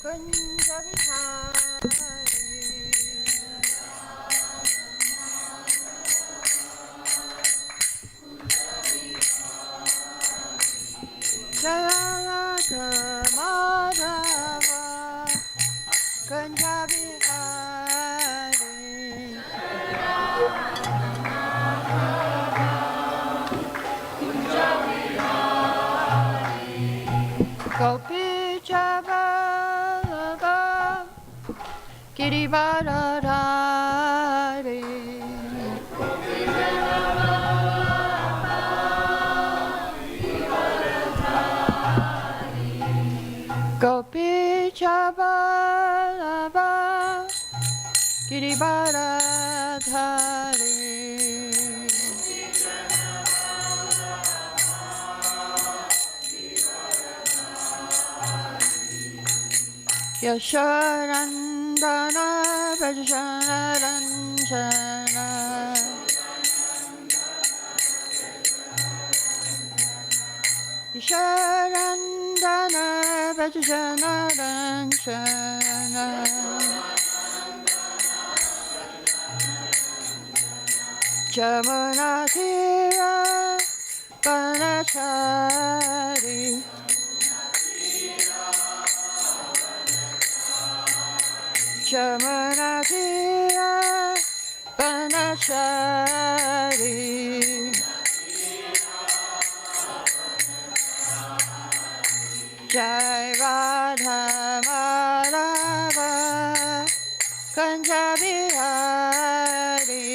Kunja Vihari Jaya Radha Madhava Kunja Vihari Gopi Jabalaba Girivardhari Gopi Jabalaba Girivardhari Yasharandana Vajanarandana Yasharandana Vajanarandana Jamunatira Vanachari Jamunatira Vanachari Jai Radha Madhava Kunja Vihari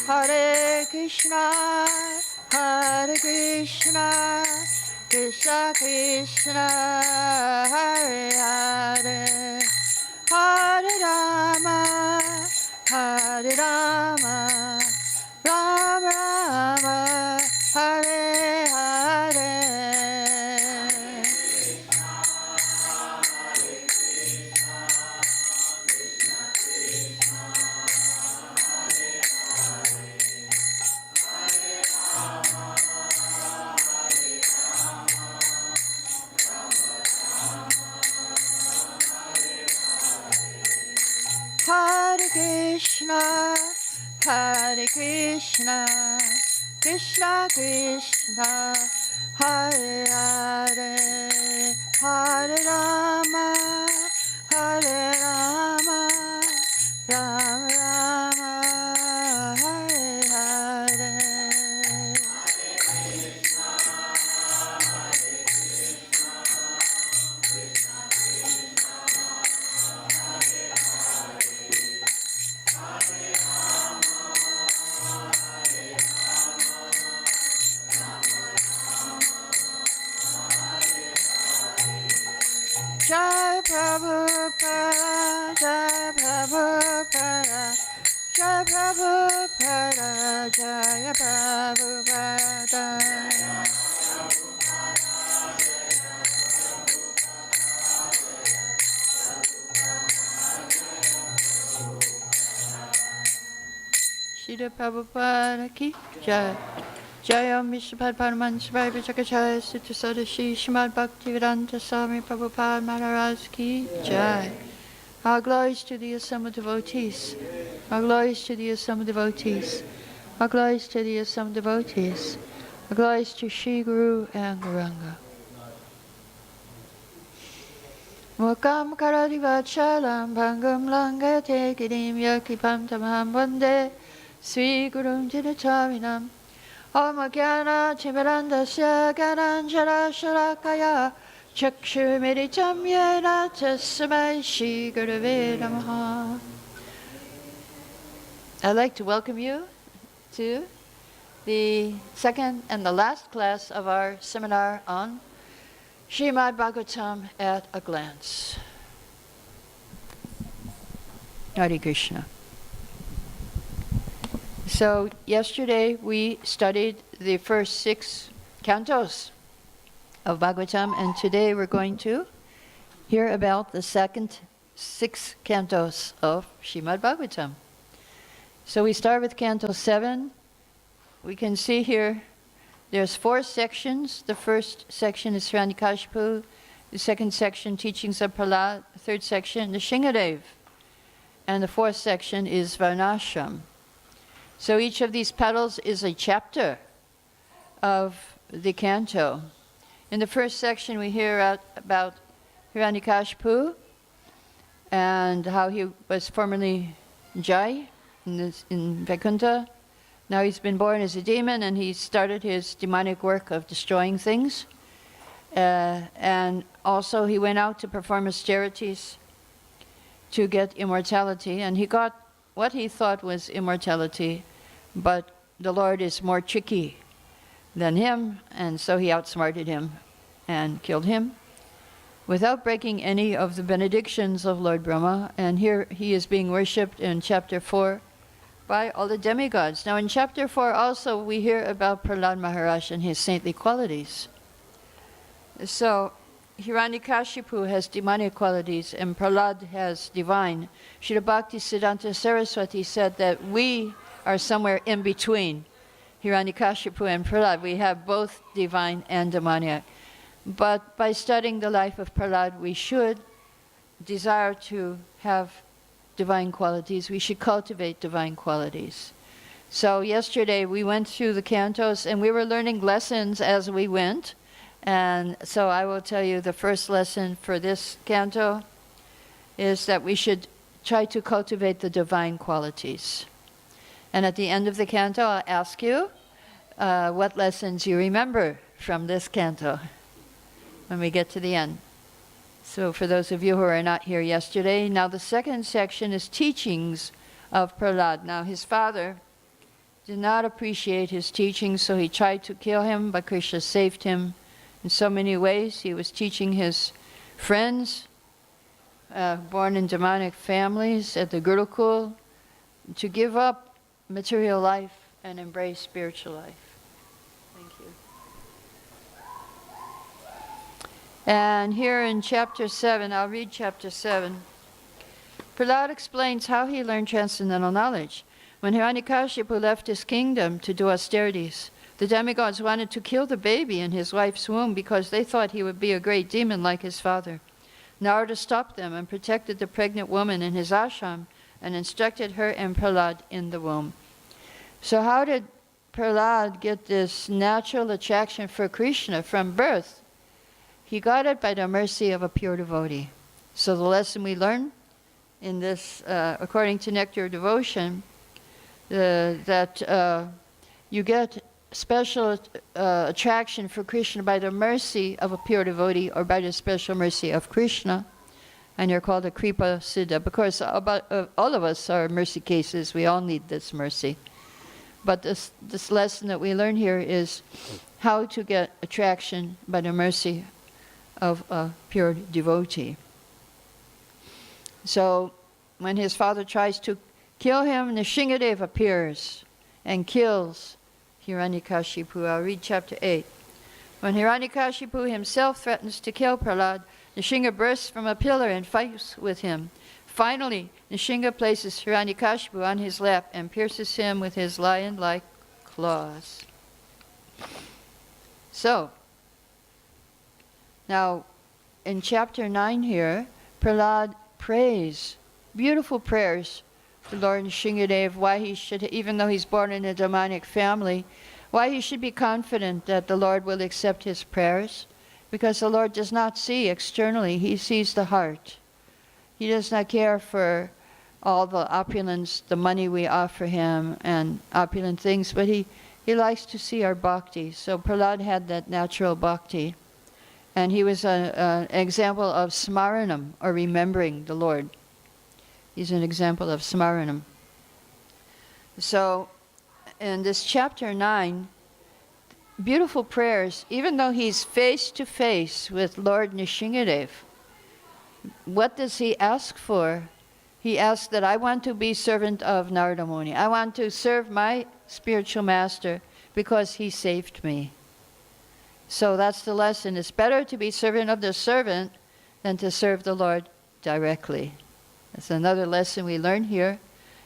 Hare Krishna Hare Krishna Krishna Krishna Hare Hare Hare Rama Hare Rama Rama Rama Hare Hare Hare Krishna, Hare Krishna, Krishna Krishna, Hare Hare, Hare Rama, Hare Rama, Rama Rama, Hare Hare. Jai Prabhupada, Jai Prabhupada, Jai Prabhupada, Jai Prabhupada. Srila Prabhupada ki Jai. Jai Om Vishwapad Paraman Shivaj Vijakachaya Sutasadasi Srimad Bhaktivedanta Swami Prabhupada Maharaj ki Jai. Our glories to the assembled devotees. Our glories to the assembled devotees. Our glories to the assembled devotees. Our glories to Shri Guru and Gauranga. Mukam karadi vachalam bhangam langate girim yakipam tamaham vande Sri Gurum Dinatarinam Om Jnana Timirandasya Gyananjana Shalakaya Chakshurmiritam Yena Tasmai Shri Gurave Namaha. I'd like to welcome you to the second and the last class of our seminar on Srimad Bhagavatam at a glance. Hare Krishna. So yesterday we studied the first 6 cantos of Bhagavatam, and today we're going to hear about the second 6 cantos of Srimad Bhagavatam. So we start with Canto 7, we can see here there's 4 sections. The first section is Hiranyakashipu. The second section, teachings of Prahlad. The third section, Nrsingadev. And the fourth section is Varnashram. So each of these petals is a chapter of the canto. In the first section, we hear about Hiranyakashipu and how he was formerly Jai in Vaikuntha. Now he's been born as a demon, and he started his demonic work of destroying things. And also he went out to perform austerities to get immortality, and he got what he thought was immortality, but the Lord is more tricky than him, and so he outsmarted him and killed him without breaking any of the benedictions of Lord Brahma. And here he is being worshipped in chapter 4 by all the demigods. Now in chapter 4 also we hear about Prahlad Maharaj and his saintly qualities. So Hiranyakashipu has demonic qualities and Prahlad has divine. Srila Bhaktisiddhanta Saraswati said that we are somewhere in between Hiranyakashipu and Prahlad. We have both divine and demoniac. But by studying the life of Prahlad, we should desire to have divine qualities. We should cultivate divine qualities. So yesterday we went through the cantos and we were learning lessons as we went. And so I will tell you the first lesson for this canto is that we should try to cultivate the divine qualities. And at the end of the canto, I'll ask you what lessons you remember from this canto when we get to the end. So for those of you who are not here yesterday, now the second section is teachings of Prahlad. Now his father did not appreciate his teachings, so he tried to kill him, but Krishna saved him in so many ways. He was teaching his friends, born in demonic families at the Gurukul, to give up material life and embrace spiritual life. Thank you. And here in chapter 7, I'll read chapter 7. Prahlad explains how he learned transcendental knowledge. When Hiranyakashipu left his kingdom to do austerities, the demigods wanted to kill the baby in his wife's womb because they thought he would be a great demon like his father. Narada stopped them and protected the pregnant woman in his ashram and instructed her and Prahlad in the womb. So how did Prahlad get this natural attraction for Krishna from birth? He got it by the mercy of a pure devotee. So the lesson we learn in this, according to Nectar of Devotion, that you get special attraction for Krishna by the mercy of a pure devotee or by the special mercy of Krishna, and you're called a Kripa Siddha. Because all of us are mercy cases, we all need this mercy. But this lesson that we learn here is how to get attraction by the mercy of a pure devotee. So when his father tries to kill him, Nrsingadev appears and kills Hiranyakashipu. I'll read chapter 8. When Hiranyakashipu himself threatens to kill Prahlad, Nrsinga bursts from a pillar and fights with him. Finally, Nrsinga places Hiranyakashipu on his lap and pierces him with his lion-like claws. So, now in chapter 9 here, Prahlad prays beautiful prayers to Lord Nrsingadev, why he should, even though he's born in a demonic family, why he should be confident that the Lord will accept his prayers, because the Lord does not see externally, he sees the heart. He does not care for all the opulence, the money we offer him and opulent things, but he likes to see our bhakti. So Prahlad had that natural bhakti, and he was an example of smaranam, or remembering the Lord. He's an example of smaranam. So in this chapter 9, beautiful prayers, even though he's face to face with Lord Nrsingadev, what does he ask for? He asks that I want to be servant of Narada Muni. I want to serve my spiritual master because he saved me. So that's the lesson. It's better to be servant of the servant than to serve the Lord directly. That's another lesson we learn here,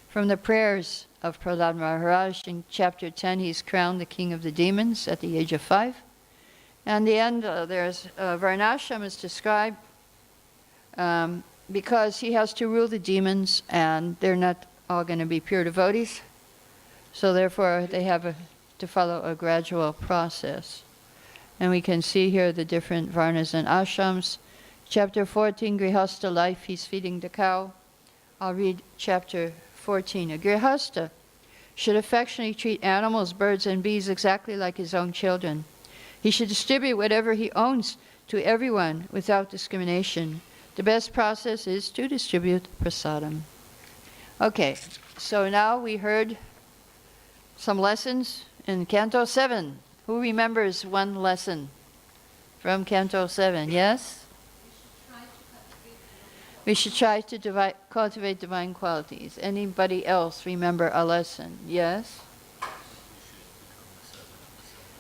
from the prayers of Prahlad Maharaj. In chapter 10, he's crowned the king of the demons at the age of 5. And the end, there's Varnashram is described because he has to rule the demons, and they're not all going to be pure devotees. So therefore, they have to follow a gradual process. And we can see here the different varnas and ashrams. Chapter 14, Grihastha life, he's feeding the cow. I'll read chapter 14. A Grihastha should affectionately treat animals, birds, and bees exactly like his own children. He should distribute whatever he owns to everyone without discrimination. The best process is to distribute prasadam. Okay, so now we heard some lessons in Canto 7. Who remembers one lesson from Canto 7? Yes? We should try to cultivate divine qualities. Anybody else remember a lesson? Yes?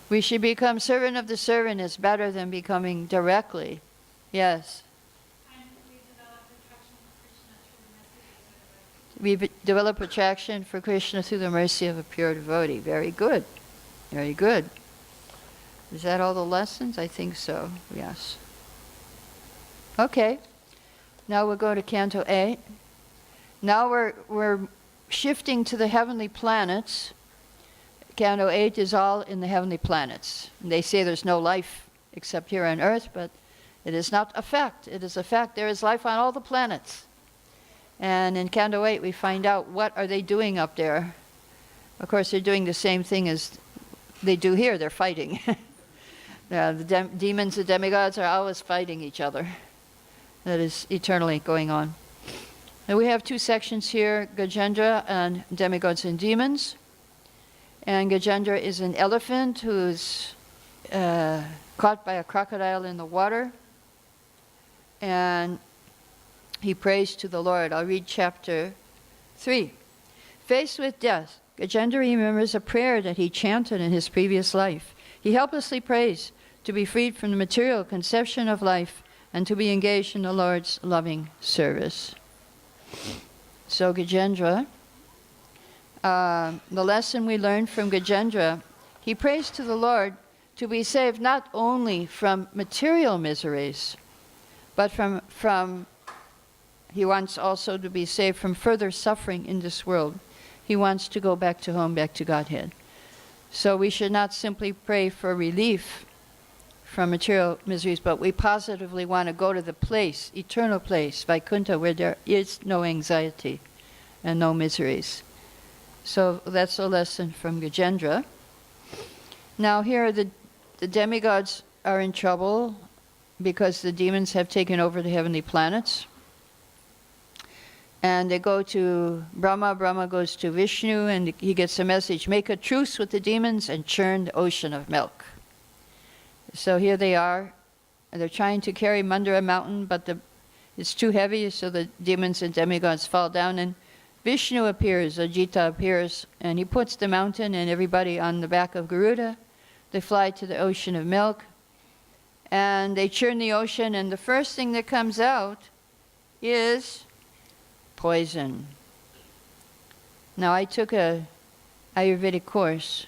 We should become servant of the servant is better than becoming directly. Yes? We develop attraction for Krishna through the mercy of a pure devotee. Very good. Very good. Is that all the lessons? I think so. Yes. Okay. Now we'll go to Canto 8. Now we're shifting to the heavenly planets. Canto 8 is all in the heavenly planets. They say there's no life except here on Earth, but it is not a fact. It is a fact. There is life on all the planets. And in Canto 8 we find out what are they doing up there. Of course, they're doing the same thing as they do here. They're fighting. The demons and demigods are always fighting each other. That is eternally going on. And we have two sections here, Gajendra and demigods and demons. And Gajendra is an elephant who's caught by a crocodile in the water. And he prays to the Lord. I'll read chapter 3. Faced with death, Gajendra remembers a prayer that he chanted in his previous life. He helplessly prays to be freed from the material conception of life and to be engaged in the Lord's loving service. So Gajendra, the lesson we learned from Gajendra, he prays to the Lord to be saved not only from material miseries, but he wants also to be saved from further suffering in this world. He wants to go back to home, back to Godhead. So we should not simply pray for relief from material miseries, but we positively want to go to the place, eternal place, Vaikuntha, where there is no anxiety and no miseries. So that's a lesson from Gajendra. Now here the demigods are in trouble because the demons have taken over the heavenly planets. And they go to Brahma. Brahma goes to Vishnu, and he gets a message: make a truce with the demons and churn the ocean of milk. So here they are. They're trying to carry him under a mountain, but it's too heavy, so the demons and demigods fall down. And Vishnu appears, Ajita appears, and he puts the mountain and everybody on the back of Garuda. They fly to the ocean of milk, and they churn the ocean, and the first thing that comes out is poison. Now, I took a Ayurvedic course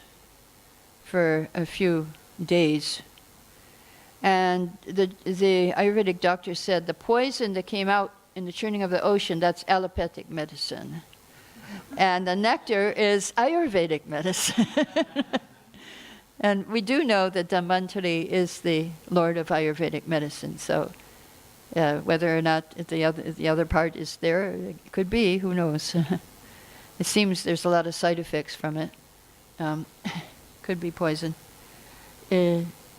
for a few days, and the Ayurvedic doctor said the poison that came out in the churning of the ocean, that's allopathic medicine. And the nectar is Ayurvedic medicine. And we do know that Dhanvantari is the Lord of Ayurvedic medicine, so whether or not the other part is there, it could be, who knows. It seems there's a lot of side effects from it. Could be poison.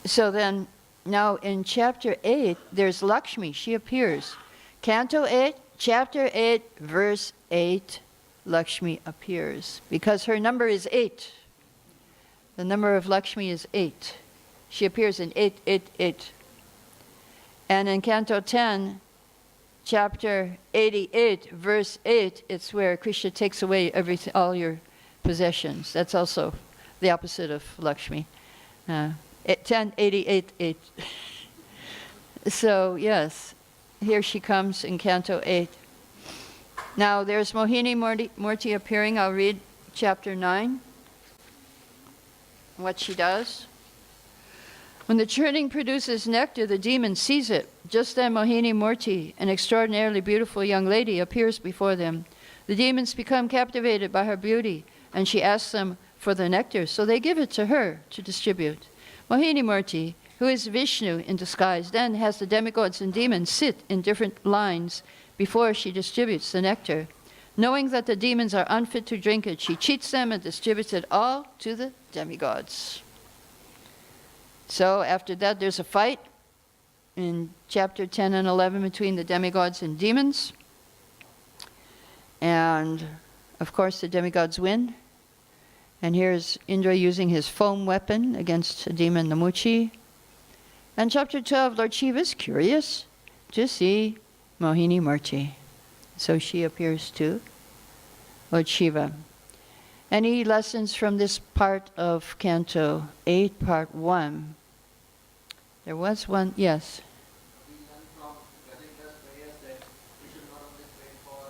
So then, now in chapter 8, there's Lakshmi. She appears. Canto 8, chapter 8, verse 8, Lakshmi appears. Because her number is 8. The number of Lakshmi is 8. She appears in 888. And in Canto 10, chapter 88, verse 8, it's where Krishna takes away all your possessions. That's also the opposite of Lakshmi. 10:88:8. So yes, here she comes in Canto 8. Now there's Mohini Murti appearing. I'll read chapter 9, what she does. When the churning produces nectar, the demon sees it. Just then Mohini Murti, an extraordinarily beautiful young lady, appears before them. The demons become captivated by her beauty, and she asks them for the nectar, so they give it to her to distribute. Mohini Murti, who is Vishnu in disguise, then has the demigods and demons sit in different lines before she distributes the nectar. Knowing that the demons are unfit to drink it, she cheats them and distributes it all to the demigods. So after that, there's a fight in chapter 10 and 11 between the demigods and demons. And of course, the demigods win. And here's Indra using his foam weapon against the demon Namuchi. And chapter 12, Lord Shiva is curious to see Mohini Murti. So she appears to Lord Shiva. Any lessons from this part of Canto 8, Part 1? There was one, yes. We learn from Gazinda's prayers that we should not only pray for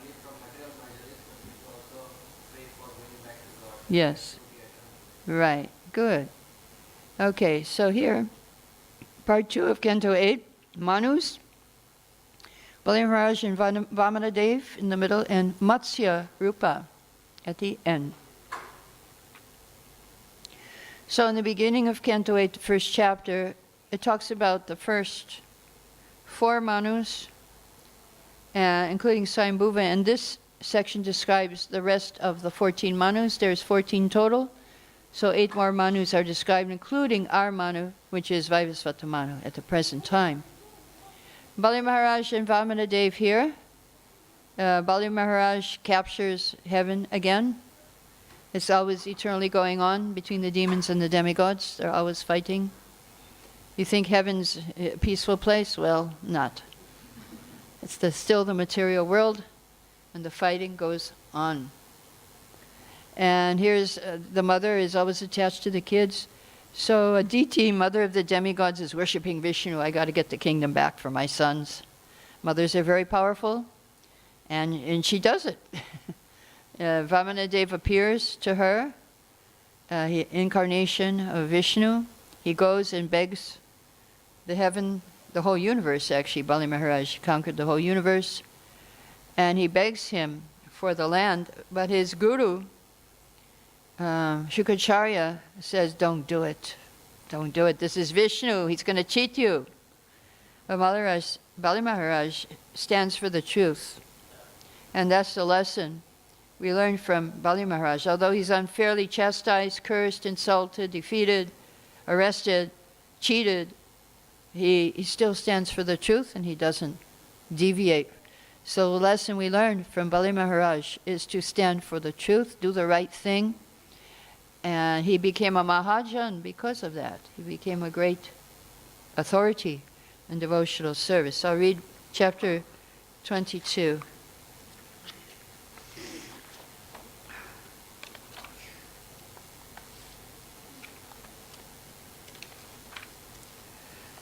relief from material miseries, but we should also pray for going back to God. Yes. Right. Good. Okay, so here, part 2 of Canto 8, Manus, Bali Maharaj and Vamanadev in the middle, and Matsya Rupa at the end. So in the beginning of Canto 8, the first chapter, it talks about the first 4 Manus, including Swayambhuva, and this section describes the rest of the 14 Manus. There's 14 total, so 8 more Manus are described, including our Manu, which is Vaivasvata Manu at the present time. Bali Maharaj and Vamanadev here. Bali Maharaj captures heaven again. It's always eternally going on between the demons and the demigods. They're always fighting. You think heaven's a peaceful place? Well, not. It's still the material world, and the fighting goes on. And here's the mother is always attached to the kids. So Aditi, mother of the demigods, is worshipping Vishnu. I got to get the kingdom back for my sons. Mothers are very powerful, and she does it. Vamanadev appears to her, incarnation of Vishnu. He goes and begs the heaven, the whole universe actually. Bali Maharaj conquered the whole universe. And he begs him for the land, but his guru, Shukracharya, says, don't do it. Don't do it. This is Vishnu. He's going to cheat you. But Bali Maharaj stands for the truth. And that's the lesson we learn from Bali Maharaj. Although he's unfairly chastised, cursed, insulted, defeated, arrested, cheated, he still stands for the truth and he doesn't deviate. So the lesson we learn from Bali Maharaj is to stand for the truth, do the right thing. And he became a Mahajan because of that. He became a great authority in devotional service. I'll read chapter 22.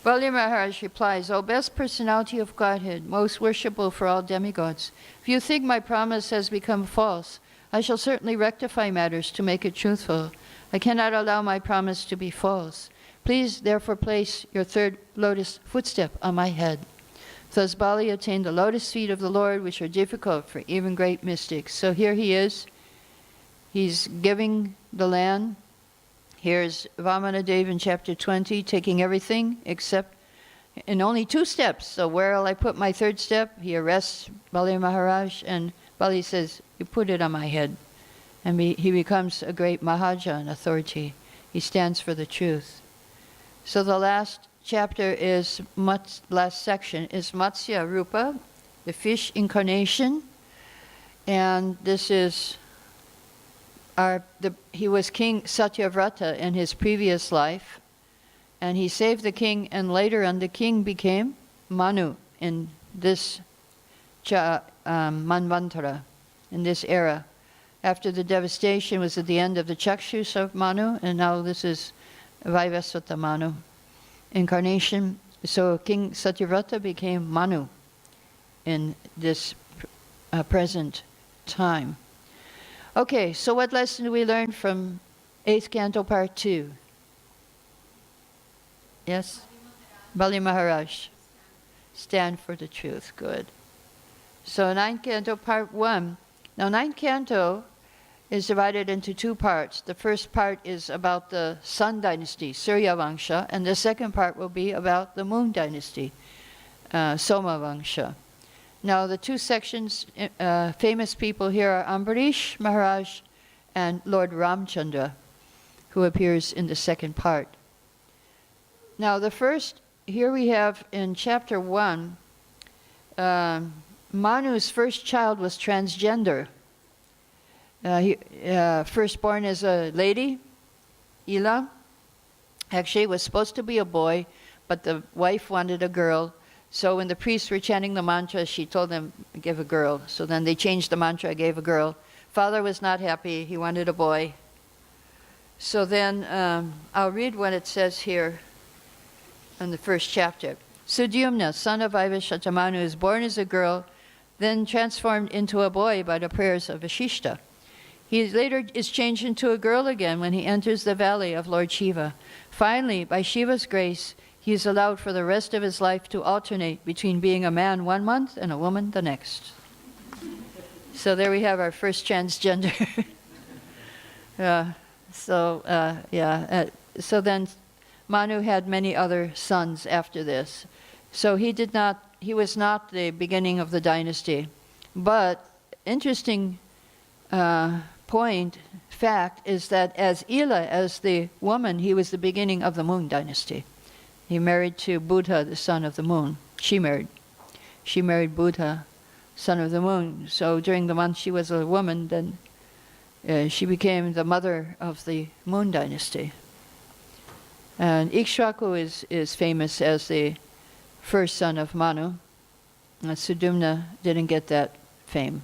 Bali Maharaj replies, O best personality of Godhead, most worshipable for all demigods, if you think my promise has become false, I shall certainly rectify matters to make it truthful. I cannot allow my promise to be false. Please therefore place your 3rd lotus footstep on my head. Thus Bali attained the lotus feet of the Lord, which are difficult for even great mystics. So here he is. He's giving the land. Here's Vamanadev in chapter 20, taking everything except in only 2 steps. So where will I put my 3rd step? He arrests Bali Maharaj, and Bali says, you put it on my head. And he becomes a great Mahajan authority. He stands for the truth. So the last chapter is, last section is Matsya Rupa, the fish incarnation. And this is he was King Satyavrata in his previous life, and he saved the king, and later on the king became Manu in this Manvantara, in this era. After the devastation was at the end of the Chakshus of Manu, and now this is Vaivasvata Manu incarnation. So King Satyavrata became Manu in this present time. Okay, so what lesson do we learn from 8th Canto Part 2? Yes? Bali Maharaj. Stand for the truth. Good. So 9th Canto Part 1. Now 9th Canto is divided into two parts. The first part is about the Sun Dynasty, Surya Vangsha, and the second part will be about the Moon Dynasty, Soma Vangsha. Now the two sections, famous people here are Ambarish Maharaj and Lord Ramchandra, who appears in the second part. Now the first, here we have in chapter 1, Manu's first child was transgender. First born as a lady, Ila. Actually, it was supposed to be a boy, but the wife wanted a girl. So when the priests were chanting the mantra, she told them, give a girl. So then they changed the mantra, gave a girl. Father was not happy. He wanted a boy. So then I'll read what it says here in the first chapter. Sudyumna, son of Vaivashata Manu, is born as a girl, then transformed into a boy by the prayers of Vashishta. He later is changed into a girl again when he enters the valley of Lord Shiva. Finally, by Shiva's grace, he is allowed for the rest of his life to alternate between being a man 1 month and a woman the next. So there we have our first transgender. So then Manu had many other sons after this. So he was not the beginning of the dynasty. But interesting fact is that as Ila, as the woman, he was the beginning of the Moon dynasty. He married to Buddha, the son of the moon. She married Buddha, son of the moon. So during the month she was a woman, then she became the mother of the Moon dynasty. And Ikshvaku is famous as the first son of Manu. Sudumna didn't get that fame.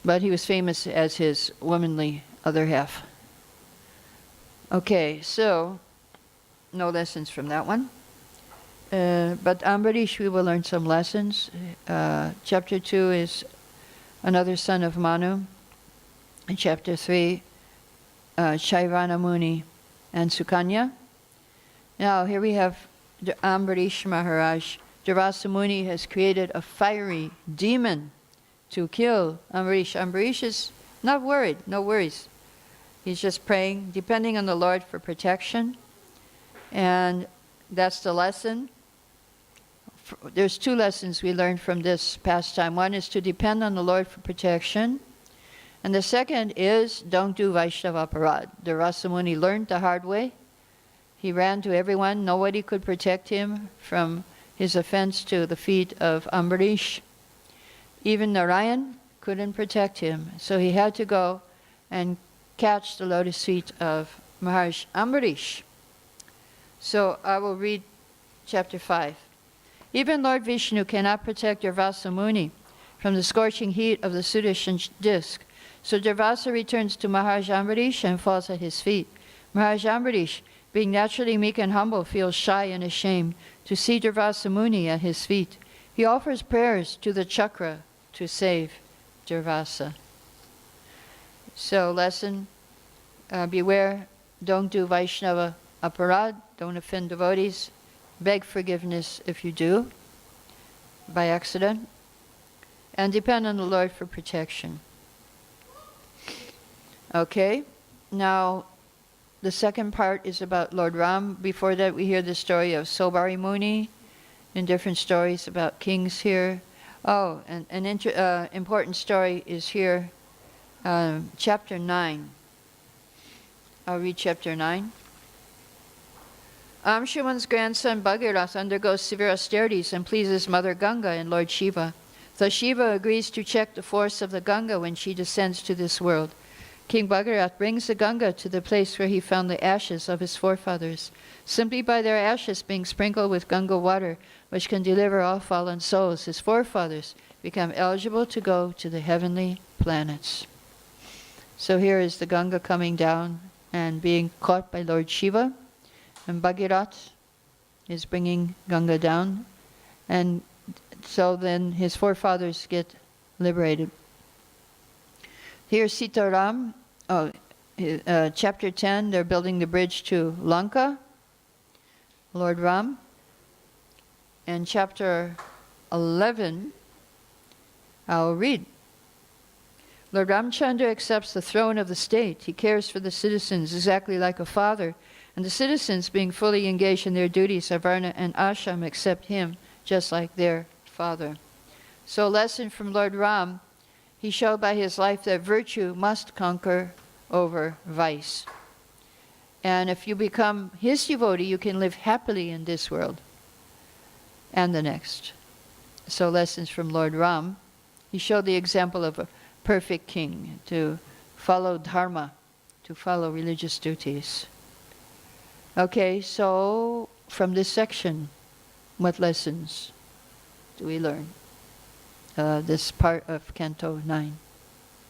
But he was famous as his womanly other half. Okay, so no lessons from that one. But Ambarish, we will learn some lessons. Chapter 2 is another son of Manu. And chapter 3, Chaivana Muni and Sukanya. Now here we have Ambarish Maharaj. Durvasa Muni has created a fiery demon to kill Ambarish. Ambarish is not worried, no worries. He's just praying, depending on the Lord for protection. And that's the lesson. There's two lessons we learned from this pastime. One is to depend on the Lord for protection. And the second is, don't do Vaishnava Aparad. Durvasa Muni learned the hard way. He ran to everyone. Nobody could protect him from his offense to the feet of Ambarish. Even Narayan couldn't protect him. So he had to go and catch the lotus feet of Maharaj Ambarish. So I will read chapter 5. Even Lord Vishnu cannot protect Durvasa Muni from the scorching heat of the Sudarshan disk. So Durvasa returns to Maharaj Ambarish and falls at his feet. Maharaj Ambarish, being naturally meek and humble, feels shy and ashamed to see Durvasa Muni at his feet. He offers prayers to the chakra to save Durvasa. So lesson, beware, don't do Vaishnava Aparad, don't offend devotees, beg forgiveness if you do, by accident, and depend on the Lord for protection. Okay, now the second part is about Lord Ram. Before that we hear the story of Sobari Muni and different stories about kings here. Oh, and an important story is here, chapter 9. I'll read chapter 9. Amshuman's grandson Bhagirath undergoes severe austerities and pleases Mother Ganga and Lord Shiva. Thus Shiva agrees to check the force of the Ganga when she descends to this world. King Bhagirath brings the Ganga to the place where he found the ashes of his forefathers. Simply by their ashes being sprinkled with Ganga water, which can deliver all fallen souls, his forefathers become eligible to go to the heavenly planets. So here is the Ganga coming down and being caught by Lord Shiva. And Bhagirath is bringing Ganga down. And so then his forefathers get liberated. Here Sitaram, chapter 10, they're building the bridge to Lanka, Lord Ram. And chapter 11, I'll read. Lord Ramchandra accepts the throne of the state. He cares for the citizens exactly like a father. And the citizens, being fully engaged in their duties, Avarna and Ashram, accept him just like their father. So, lesson from Lord Ram, he showed by his life that virtue must conquer over vice. And if you become his devotee, you can live happily in this world and the next. So, lessons from Lord Ram. He showed the example of a perfect king to follow dharma, to follow religious duties. Okay, so from this section, what lessons do we learn? This part of Canto 9.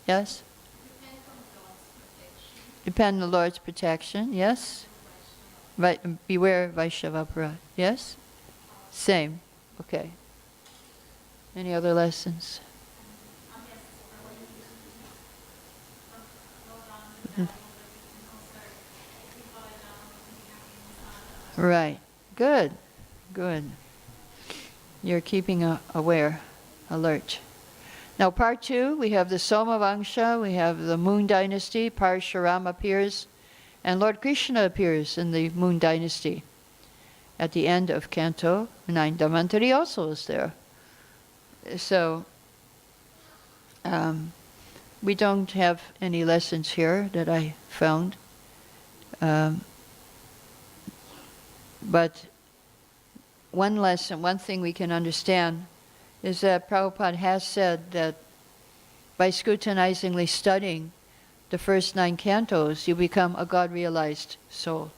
Yes? Depend on the Lord's protection. Yes? Right, beware Vaishnava Parad. Yes? Same. Okay. Any other lessons? Right. Good. Good. You're keeping aware, alert. Now part 2, we have the Somavangsha, we have the Moon Dynasty, Parshuram appears, and Lord Krishna appears in the Moon Dynasty. At the end of Canto 9, Dhamantari also is there. So, we don't have any lessons here that I found. But one lesson, one thing we can understand is that Prabhupada has said that by scrutinizingly studying the first 9 cantos, you become a God-realized soul.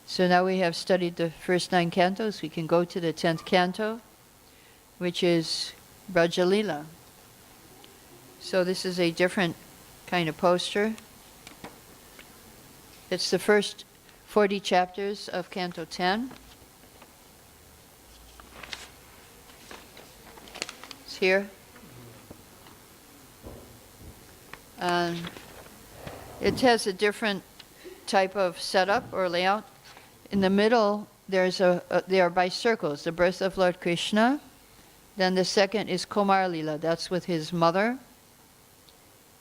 So now we have studied the first 9 cantos, we can go to the 10th canto, which is Brajalila. So this is a different kind of poster. It's the first 40 chapters of Canto 10. It's here. It has a different type of setup or layout. In the middle, they are by circles, the birth of Lord Krishna. Then the second is Kumar Lila, that's with his mother.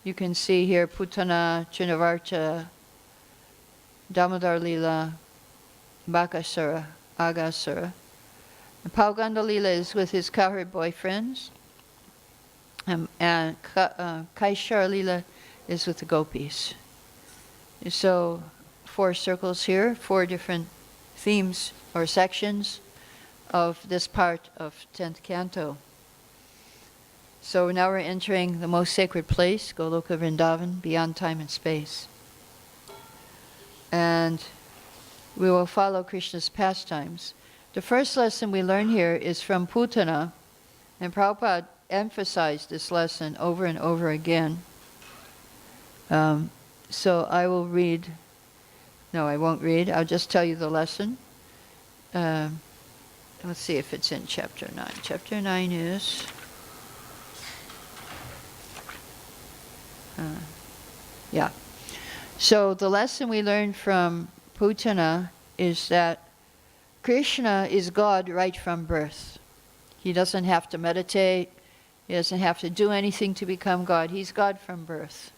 You can see here Putana, Trinavarta, Damodar Lila, Bakasura, Agasura. And Pauganda Lila is with his cowherd boyfriends. And Kaishar Lila is with the gopis. So 4 circles here, 4 different themes or sections of this part of 10th canto. So now we're entering the most sacred place, Goloka Vrindavan, beyond time and space. And we will follow Krishna's pastimes. The first lesson we learn here is from Putana, and Prabhupada emphasized this lesson over and over again. So I will read, no, I won't read, I'll just tell you the lesson. Let's see if it's in chapter 9. Chapter 9 is, yeah. So the lesson we learned from Putana is that Krishna is God right from birth. He doesn't have to meditate. He doesn't have to do anything to become God. He's God from birth.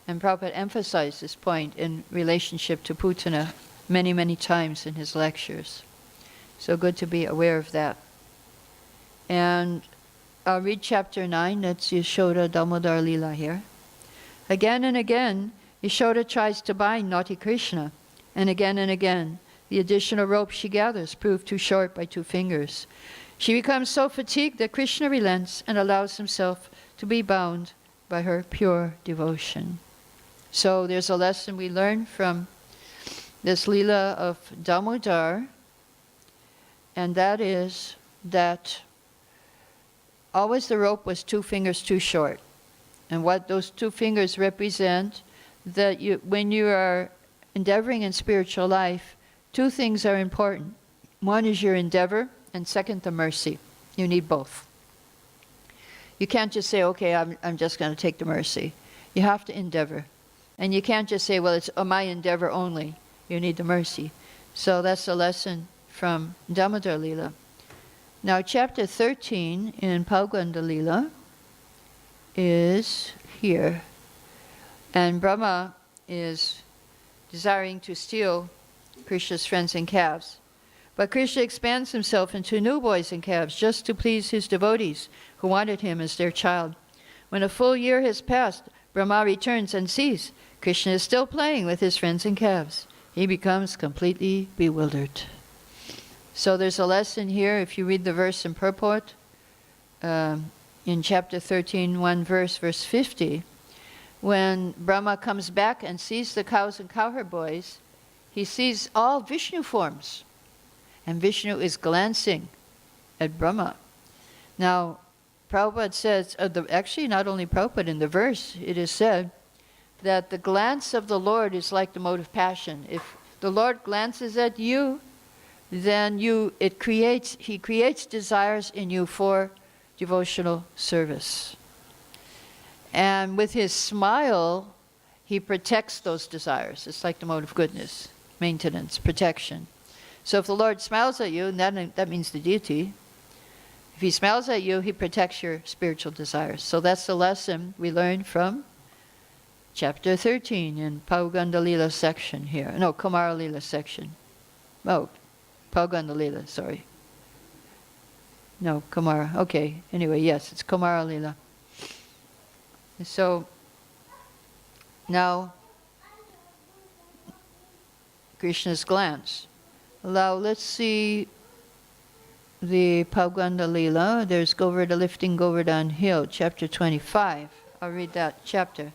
And Prabhupada emphasized this point in relationship to Putana many, many times in his lectures. So good to be aware of that. And I'll read chapter 9. That's Yashoda Damodar Lila here. Again and again, Yashoda tries to bind naughty Krishna. And again, the additional rope she gathers proved too short by 2 fingers. She becomes so fatigued that Krishna relents and allows himself to be bound by her pure devotion. So there's a lesson we learn from this Leela of Damodar, and that is that always the rope was 2 fingers too short. And what those 2 fingers represent, that when you are endeavoring in spiritual life, 2 things are important. One is your endeavor, and second, the mercy. You need both. You can't just say, okay, I'm just going to take the mercy. You have to endeavor. And you can't just say, well, it's my endeavor only. You need the mercy. So that's a lesson from Damodar Lila. Now, chapter 13 in Bhagvatam Lila is here. And Brahma is desiring to steal Krishna's friends and calves. But Krishna expands himself into new boys and calves just to please his devotees who wanted him as their child. When a full year has passed, Brahma returns and sees Krishna is still playing with his friends and calves. He becomes completely bewildered. So there's a lesson here, if you read the verse in purport, in chapter 13, verse 50, when Brahma comes back and sees the cows and cowherd boys, he sees all Vishnu forms. And Vishnu is glancing at Brahma. Now, Prabhupada says, actually not only Prabhupada, in the verse it is said that the glance of the Lord is like the mode of passion. If the Lord glances at you, then he creates desires in you for devotional service. And with his smile, he protects those desires. It's like the mode of goodness, maintenance, protection. So if the Lord smiles at you, that means the deity. If he smiles at you, he protects your spiritual desires. So that's the lesson we learned from chapter 13 in Bhagvatam Lila section here. No, Kumara Lila section. Oh, Bhagvatam Lila, sorry. No, Kumara. Okay, anyway, yes, it's Kumara Lila. So, now, Krishna's glance. Now, let's see the Bhagvatam Lila. There's Govardhan lifting Govardhan Hill, chapter 25. I'll read that chapter.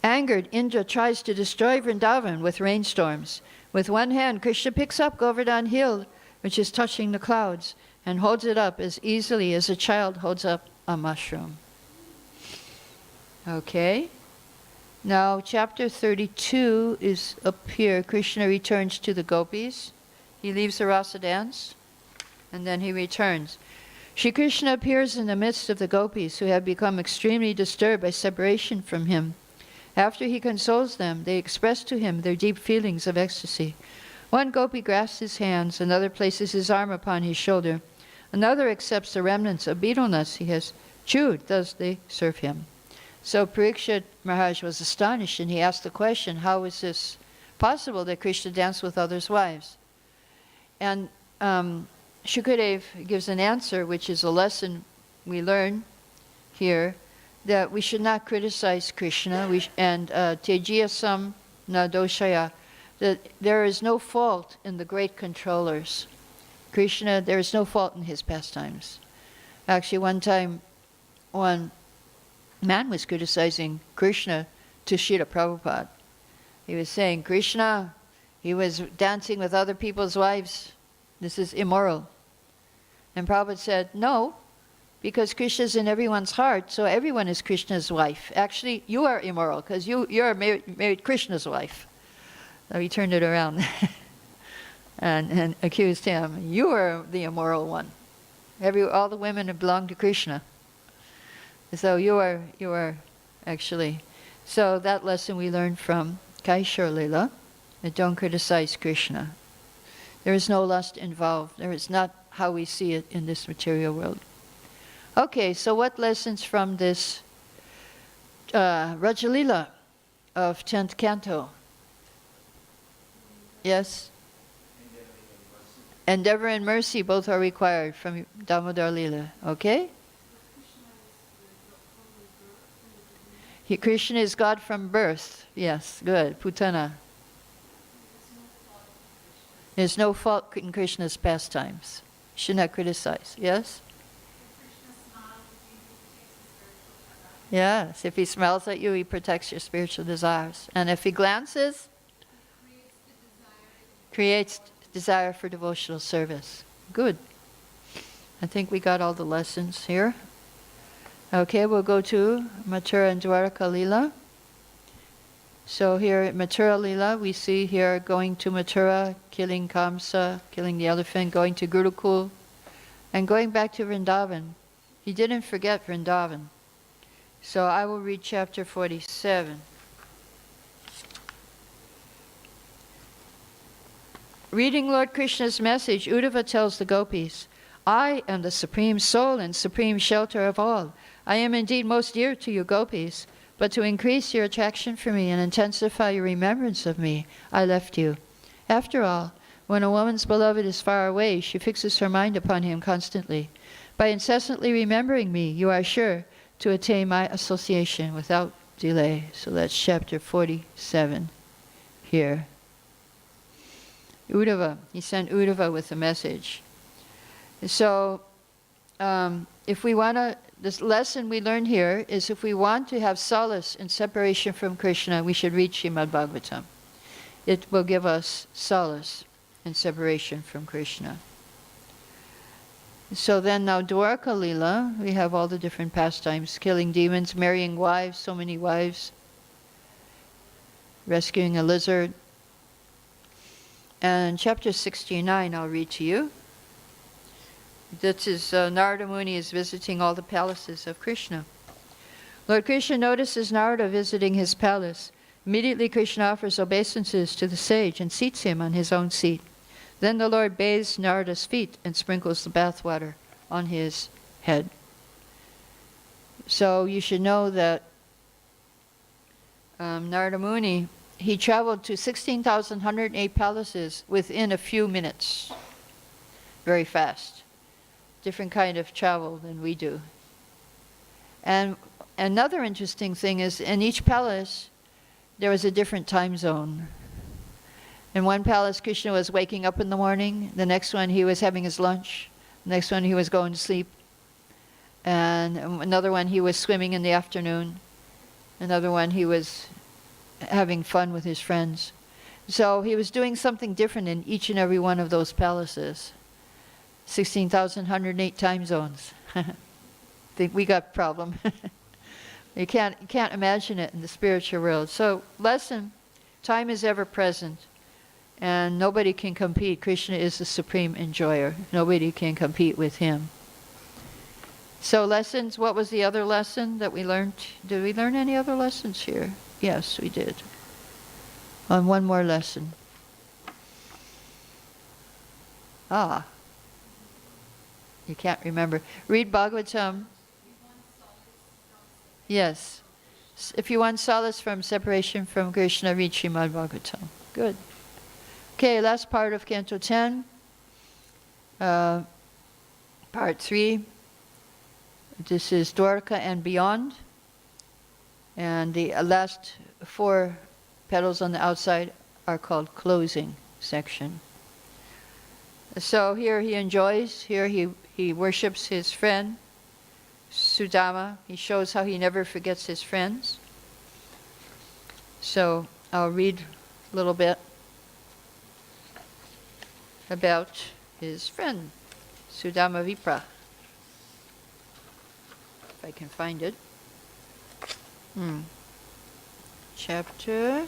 Angered, Indra tries to destroy Vrindavan with rainstorms. With one hand, Krishna picks up Govardhan Hill, which is touching the clouds, and holds it up as easily as a child holds up a mushroom. Okay. Now, chapter 32 is up here. Krishna returns to the gopis. He leaves the rasa dance, and then he returns. Shri Krishna appears in the midst of the gopis who have become extremely disturbed by separation from him. After he consoles them, they express to him their deep feelings of ecstasy. One gopi grasps his hands, another places his arm upon his shoulder. Another accepts the remnants of betel nuts he has chewed, thus they serve him. So Parikshit Maharaj was astonished, and he asked the question, how is this possible that Krishna danced with others' wives? And Shukadev gives an answer, which is a lesson we learn here, that we should not criticize Krishna, and Tejiyasam na doshaya, that there is no fault in the great controllers. Krishna, there is no fault in his pastimes. Actually, one time, one man was criticizing Krishna to Srila Prabhupada. He was saying, Krishna, he was dancing with other people's wives. This is immoral. And Prabhupada said, no, because Krishna is in everyone's heart, so everyone is Krishna's wife. Actually, you are immoral, because you're married Krishna's wife. So he turned it around and accused him. You are the immoral one. All the women belong to Krishna. So you are actually. So that lesson we learned from Kaishar Lila, that don't criticize Krishna. There is no lust involved. There is not how we see it in this material world. Okay, so what lessons from this Rajalila of 10th canto? Yes? Endeavor and mercy both are required from Damodar Lila. Okay? Krishna is God from birth. Yes, good. Putana. There's no fault in Krishna's pastimes. Should not criticize. Yes? Yes, if he smiles at you, he protects your spiritual desires. And if he glances, creates desire for devotional service. Good. I think we got all the lessons here. Okay, we'll go to Mathura and Dwaraka Lila. So here at Mathura Lila, we see here going to Mathura, killing Kamsa, killing the elephant, going to Gurukul, and going back to Vrindavan. He didn't forget Vrindavan. So I will read chapter 47. Reading Lord Krishna's message, Uddhava tells the gopis, I am the supreme soul and supreme shelter of all. I am indeed most dear to you gopis, but to increase your attraction for me and intensify your remembrance of me, I left you. After all, when a woman's beloved is far away, she fixes her mind upon him constantly. By incessantly remembering me, you are sure to attain my association without delay. So that's chapter 47 here. Uddhava, he sent Uddhava with a message. So, if we want to, this lesson we learn here is if we want to have solace in separation from Krishna, we should read Srimad Bhagvatam. It will give us solace in separation from Krishna. So then now Dwarka Lila, we have all the different pastimes, killing demons, marrying wives, so many wives, rescuing a lizard. And chapter 69 I'll read to you. This is Narada Muni is visiting all the palaces of Krishna. Lord Krishna notices Narada visiting his palace. Immediately Krishna offers obeisances to the sage and seats him on his own seat. Then the Lord bathes Narada's feet and sprinkles the bathwater on his head. So you should know that Narada Muni, he traveled to 16,108 palaces within a few minutes. Very fast. Different kind of travel than we do. And another interesting thing is in each palace there was a different time zone. In one palace Krishna was waking up in the morning, the next one he was having his lunch, the next one he was going to sleep, and another one he was swimming in the afternoon, another one he was having fun with his friends. So he was doing something different in each and every one of those palaces. 16,108 time zones. Think we got a problem. You can't imagine it in the spiritual world. So lesson, time is ever present and nobody can compete. Krishna is the supreme enjoyer. Nobody can compete with him. So lessons, what was the other lesson that we learned? Did we learn any other lessons here? Yes, we did. On one more lesson. You can't remember. Read Bhagavatam. Yes. If you want solace from separation from Krishna, read Srimad Bhagavatam. Good. Okay, last part of Canto 10. Part 3. This is Dwarka and beyond. And the last 4 petals on the outside are called closing section. So here he enjoys, here he worships his friend, Sudama. He shows how he never forgets his friends. So I'll read a little bit about his friend, Sudama Vipra. If I can find it. Chapter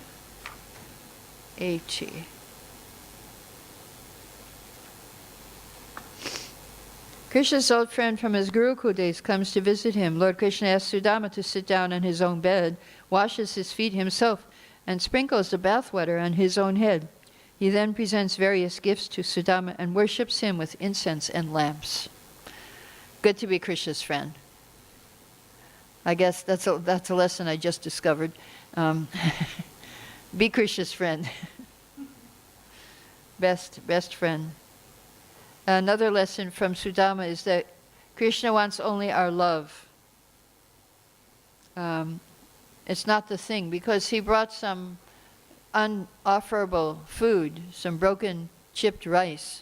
80. Krishna's old friend from his Gurukul days comes to visit him. Lord Krishna asks Sudama to sit down on his own bed, washes his feet himself, and sprinkles the bathwater on his own head. He then presents various gifts to Sudama and worships him with incense and lamps. Good to be Krishna's friend. I guess that's a lesson I just discovered. Be Krishna's friend. Best friend. Another lesson from Sudama is that Krishna wants only our love. It's not the thing, because he brought some unofferable food, some broken chipped rice,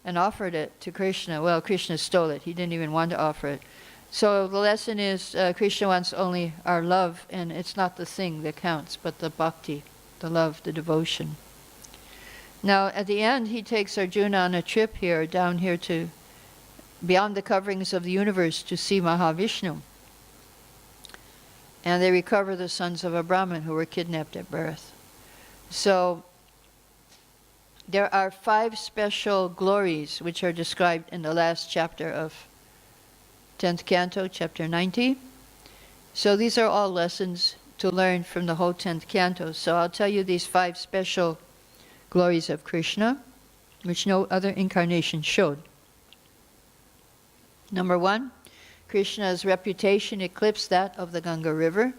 and offered it to Krishna. Well, Krishna stole it. He didn't even want to offer it. So the lesson is Krishna wants only our love, and it's not the thing that counts, but the bhakti, the love, the devotion. Now, at the end, he takes Arjuna on a trip here, down here to beyond the coverings of the universe to see Mahavishnu. And they recover the sons of a Brahmin who were kidnapped at birth. So there are 5 special glories which are described in the last chapter of 10th Canto, Chapter 90. So these are all lessons to learn from the whole 10th Canto. So I'll tell you these 5 special glories of Krishna, which no other incarnation showed. Number 1, Krishna's reputation eclipsed that of the Ganga River.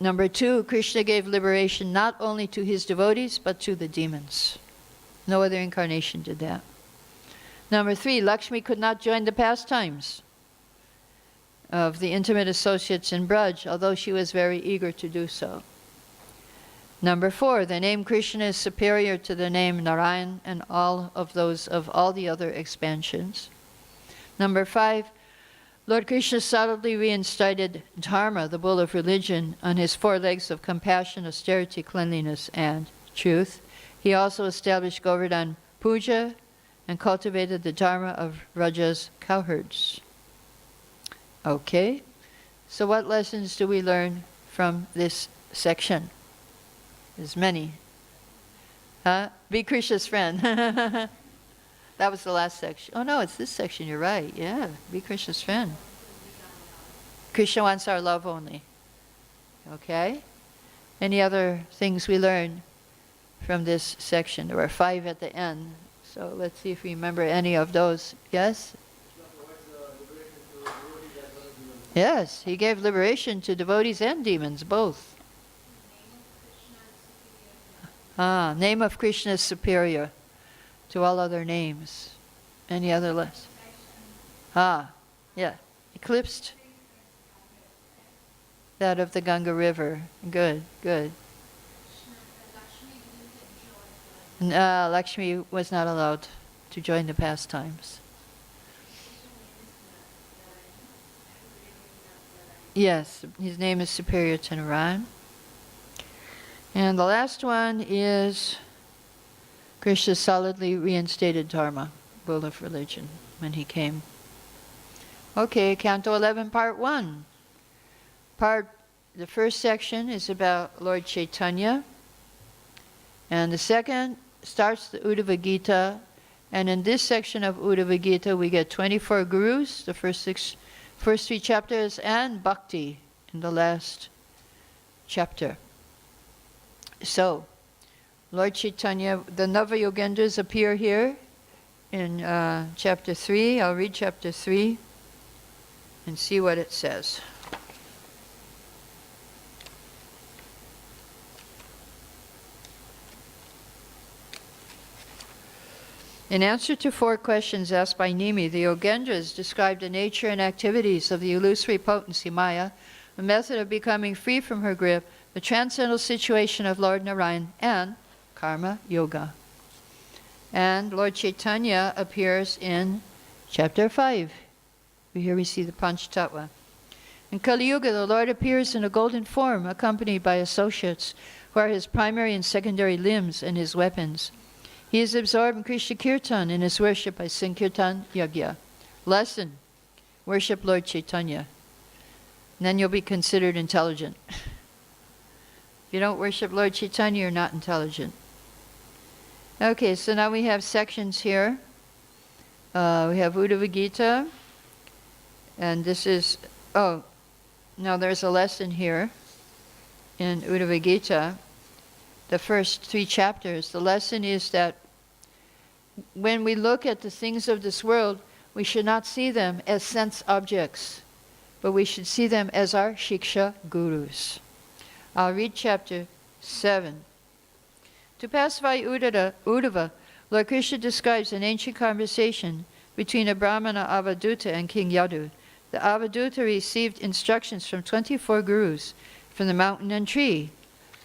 Number 2, Krishna gave liberation not only to his devotees, but to the demons. No other incarnation did that. Number 3, Lakshmi could not join the pastimes of the intimate associates in Braj, although she was very eager to do so. Number 4, the name Krishna is superior to the name Narayan and all of those of all the other expansions. Number 5, Lord Krishna subtly reinstated Dharma, the bull of religion, on his 4 legs of compassion, austerity, cleanliness, and truth. He also established Govardhan Puja and cultivated the Dharma of Raja's cowherds. Okay, so what lessons do we learn from this section? There's many. Be Krishna's friend. That was the last section. Oh no, it's this section, you're right. Yeah, be Krishna's friend. Krishna wants our love only. Okay? Any other things we learn from this section? There were 5 at the end. So let's see if we remember any of those. Yes? Yes, he gave liberation to devotees and demons, both. Name of Krishna is superior to all other names. Any other less? Yeah. Eclipsed that of the Ganga River. Good, good. Lakshmi was not allowed to join the pastimes. Yes, his name is superior to Narayan. And the last one is Krishna solidly reinstated Dharma, bull of religion, when he came. Okay, Canto 11, Part 1. The first section is about Lord Chaitanya. And the second starts the Uddhava Gita. And in this section of Uddhava Gita, we get 24 gurus, the first 3 chapters, and bhakti in the last chapter. So, Lord Chaitanya, the Nava-Yogendras appear here in chapter 3. I'll read chapter 3 and see what it says. In answer to 4 questions asked by Nimi, the Yogendras described the nature and activities of the illusory potency Maya, the method of becoming free from her grip, the transcendental situation of Lord Narayan, and Karma Yoga. And Lord Chaitanya appears in chapter 5. Here we see the Panchatattva. In Kali Yuga, the Lord appears in a golden form, accompanied by associates, who are his primary and secondary limbs and his weapons. He is absorbed in Krishna Kirtan in his worship by Sankirtan Yagya. Lesson: worship Lord Chaitanya. And then you'll be considered intelligent. If you don't worship Lord Chaitanya, you're not intelligent. Okay, so now we have sections here. We have Uddhava Gita. And this is, now there's a lesson here in Uddhava Gita. The first 3 chapters. The lesson is that when we look at the things of this world, we should not see them as sense objects, but we should see them as our Shiksha Gurus. I'll read chapter 7. To pacify Uddhava, Lord Krishna describes an ancient conversation between a Brahmana Avaduta and King Yadu. The Avaduta received instructions from 24 gurus from the mountain and tree.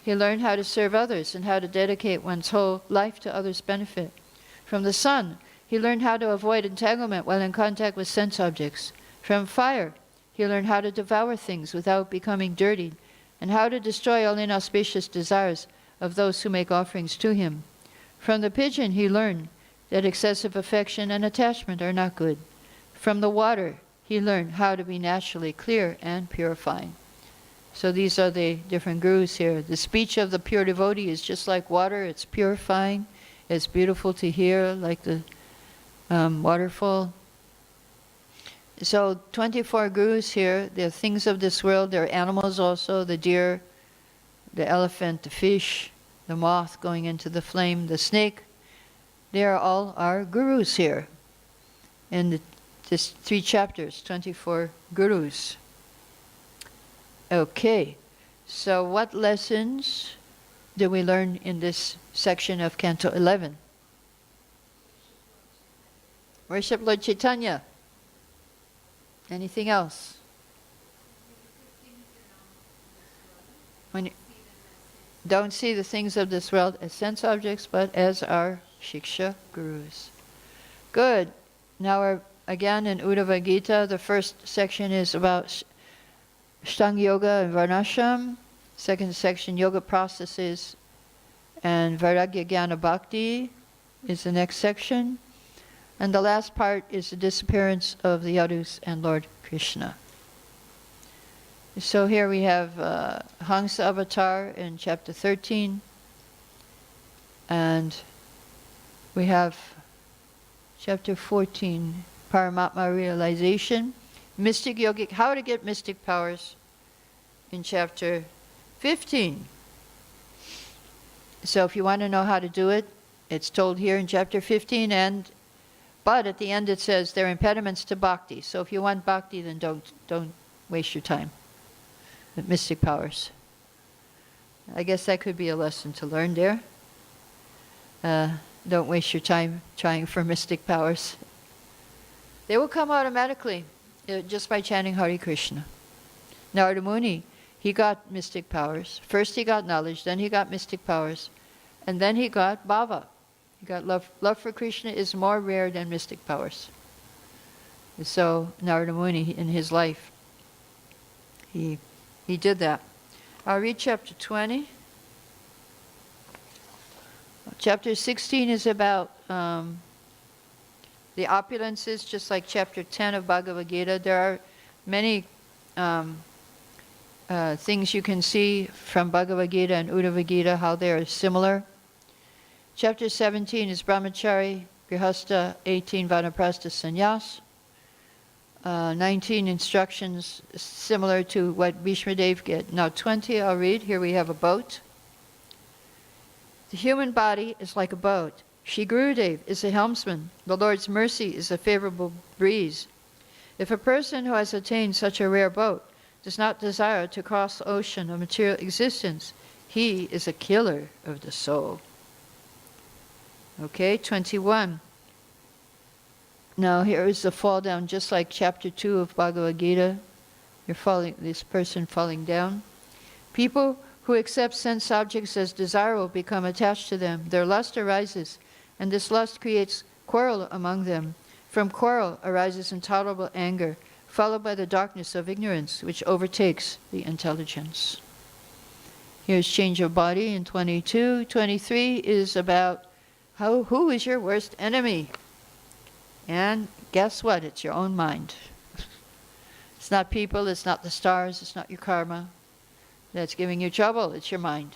He learned how to serve others and how to dedicate one's whole life to others' benefit. From the sun, he learned how to avoid entanglement while in contact with sense objects. From fire, he learned how to devour things without becoming dirtied, and how to destroy all inauspicious desires of those who make offerings to him. From the pigeon, he learned that excessive affection and attachment are not good. From the water, he learned how to be naturally clear and purifying. So these are the different gurus here. The speech of the pure devotee is just like water. It's purifying. It's beautiful to hear, like the waterfall. So 24 gurus here, they're things of this world, they're animals also, the deer, the elephant, the fish, the moth going into the flame, the snake. They are all our gurus here. In this 3 chapters, 24 gurus. Okay, so what lessons did we learn in this section of Canto 11? Worship Lord Chaitanya. Anything else? When you don't see the things of this world as sense objects, but as our Shiksha Gurus. Good. Now we're again in Uddhava Gita. The first section is about Ashtanga Yoga and Varnashram. Second section, Yoga processes and Vairagya Jnana Bhakti is the next section. And the last part is the disappearance of the Yadus and Lord Krishna. So here we have Hansa Avatar in chapter 13. And we have chapter 14, Paramatma Realization. Mystic Yogic, how to get mystic powers in chapter 15. So if you want to know how to do it, it's told here in chapter 15, but at the end it says there are impediments to bhakti. So if you want bhakti, then don't waste your time with mystic powers. I guess that could be a lesson to learn there. Don't waste your time trying for mystic powers. They will come automatically just by chanting Hare Krishna. Narada Muni, he got mystic powers. First he got knowledge, then he got mystic powers, and then he got bhava. He got love. Love for Krishna is more rare than mystic powers. So Narada Muni, in his life, he did that. I'll read chapter 20. Chapter 16 is about the opulences, just like chapter 10 of Bhagavad Gita. There are many things you can see from Bhagavad Gita and Uddhava Gita, how they are similar. Chapter 17 is Brahmachari, Grihastha, 18 Vanaprastha Sannyas. 19 instructions similar to what Bhishmadev get. Now 20 I'll read. Here we have a boat. The human body is like a boat. Shri Gurudev is a helmsman. The Lord's mercy is a favorable breeze. If a person who has attained such a rare boat does not desire to cross the ocean of material existence, he is a killer of the soul. Okay, 21. Now here is the fall down, just like chapter 2 of Bhagavad Gita. You're falling, this person falling down. People who accept sense objects as desirable become attached to them. Their lust arises, and this lust creates quarrel among them. From quarrel arises intolerable anger, followed by the darkness of ignorance, which overtakes the intelligence. Here's change of body in 22. 23 is about who is your worst enemy? And guess what? It's your own mind. It's not people, it's not the stars, it's not your karma that's giving you trouble, it's your mind.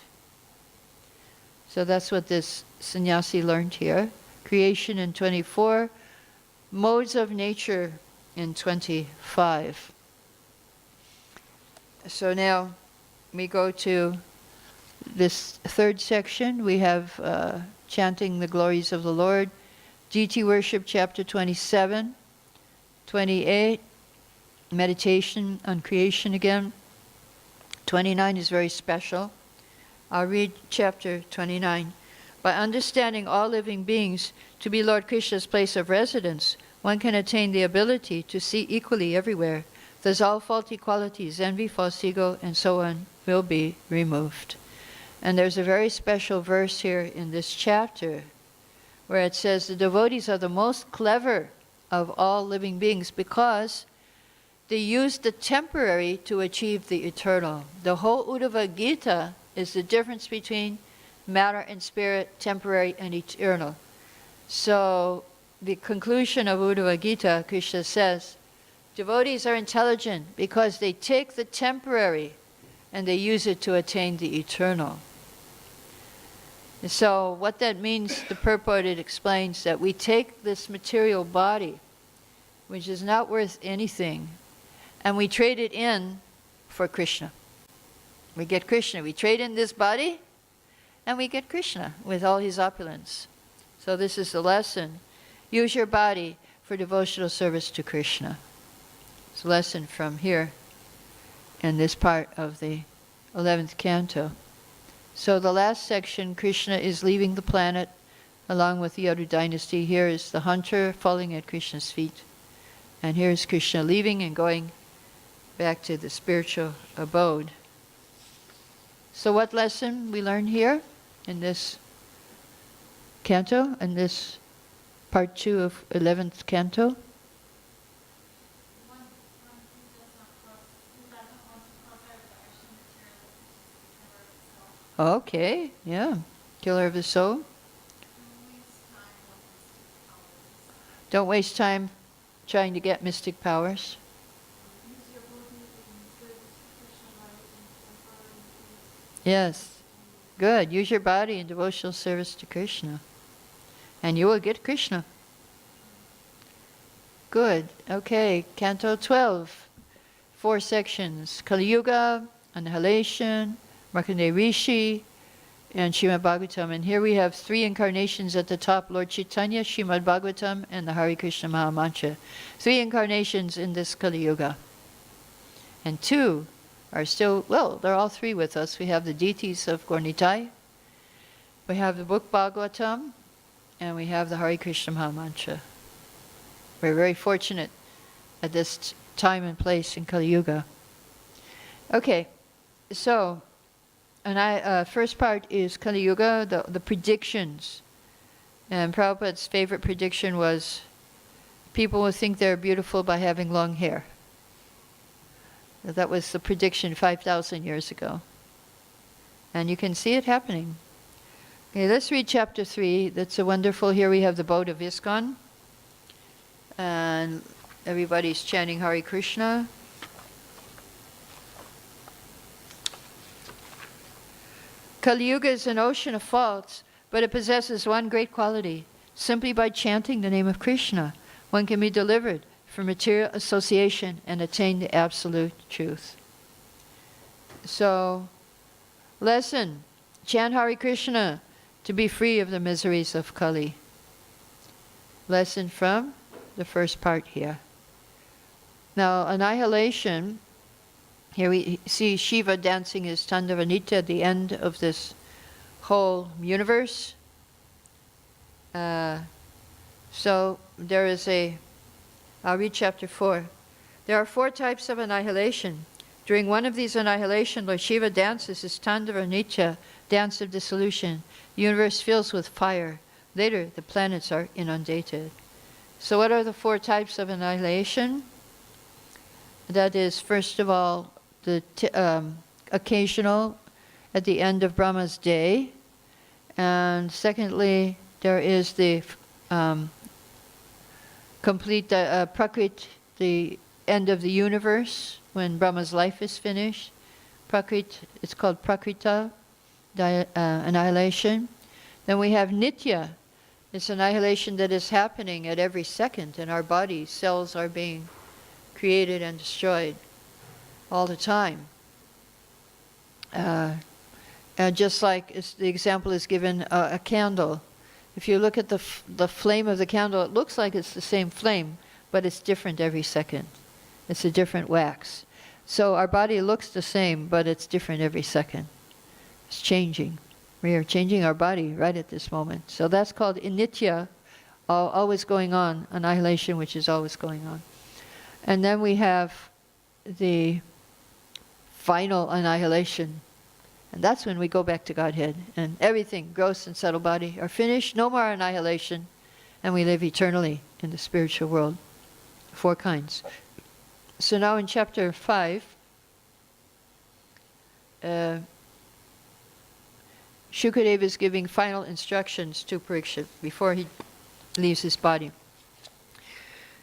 So that's what this sannyasi learned here. Creation in 24, modes of nature in 25. So now we go to this third section. We have chanting the glories of the Lord. Deity worship, chapter 27, 28, meditation on creation again. 29 is very special. I'll read chapter 29. By understanding all living beings to be Lord Krishna's place of residence, one can attain the ability to see equally everywhere. Thus all faulty qualities, envy, false ego, and so on, will be removed. And there's a very special verse here in this chapter where it says the devotees are the most clever of all living beings because they use the temporary to achieve the eternal. The whole Uddhava Gita is the difference between matter and spirit, temporary and eternal. So the conclusion of Uddhava Gita, Krishna says, devotees are intelligent because they take the temporary and they use it to attain the eternal. So what that means, the purport, it explains that we take this material body which is not worth anything, and we trade it in for Krishna. We get Krishna. We trade in this body, and we get Krishna with all his opulence. So this is the lesson. Use your body for devotional service to Krishna. It's a lesson from here in this part of the 11th canto. So the last section, Krishna is leaving the planet along with the other dynasty. Here is the hunter falling at Krishna's feet. And here is Krishna leaving and going back to the spiritual abode. So what lesson we learn here in this canto, in this part 2 of 11th canto? Okay, yeah. Killer of the soul. Don't waste time trying to get mystic powers. Yes. Good. Use your body in devotional service to Krishna. And you will get Krishna. Good. Okay. Canto 12. 4 sections. Kali Yuga, Annihilation, Markandeya Rishi, and Srimad Bhagavatam. And here we have 3 incarnations at the top, Lord Chaitanya, Srimad Bhagavatam, and the Hare Krishna Mahamantra. 3 incarnations in this Kali Yuga. And 2 are still, well, they're all 3 with us. We have the deities of Gaura-Nitai, we have the book Bhagavatam, and we have the Hare Krishna Mahamantra. We're very fortunate at this time and place in Kali Yuga. Okay, so and first part is Kali Yuga, the predictions. And Prabhupada's favorite prediction was, people will think they're beautiful by having long hair. That was the prediction 5,000 years ago. And you can see it happening. Okay, let's read chapter 3. That's a wonderful, here we have the boat of ISKCON. And everybody's chanting Hare Krishna. Kali Yuga is an ocean of faults, but it possesses one great quality. Simply by chanting the name of Krishna, one can be delivered from material association and attain the absolute truth. So, lesson, chant Hare Krishna to be free of the miseries of Kali. Lesson from the first part here. Now, annihilation. Here we see Shiva dancing his Tandava Nitya at the end of this whole universe. So there is I'll read chapter 4. There are 4 types of annihilation. During one of these annihilation, Lord Shiva dances his Tandava Nitya, dance of dissolution. The universe fills with fire. Later, the planets are inundated. So what are the 4 types of annihilation? That is, first of all, the occasional at the end of Brahma's day. And secondly, there is the complete Prakrit, the end of the universe, when Brahma's life is finished. Prakrit, it's called Prakrita, annihilation. Then we have Nitya. It's annihilation that is happening at every second in our body. Cells are being created and destroyed all the time. And just like the example is given, a candle. If you look at the flame of the candle, it looks like it's the same flame, but it's different every second. It's a different wax. So our body looks the same, but it's different every second. It's changing. We are changing our body right at this moment. So that's called Nitya, always going on, annihilation which is always going on. And then we have the final annihilation. And that's when we go back to Godhead. And everything, gross and subtle body, are finished. No more annihilation. And we live eternally in the spiritual world. 4 kinds. So now in chapter 5, Shukadeva is giving final instructions to Parikshit before he leaves his body.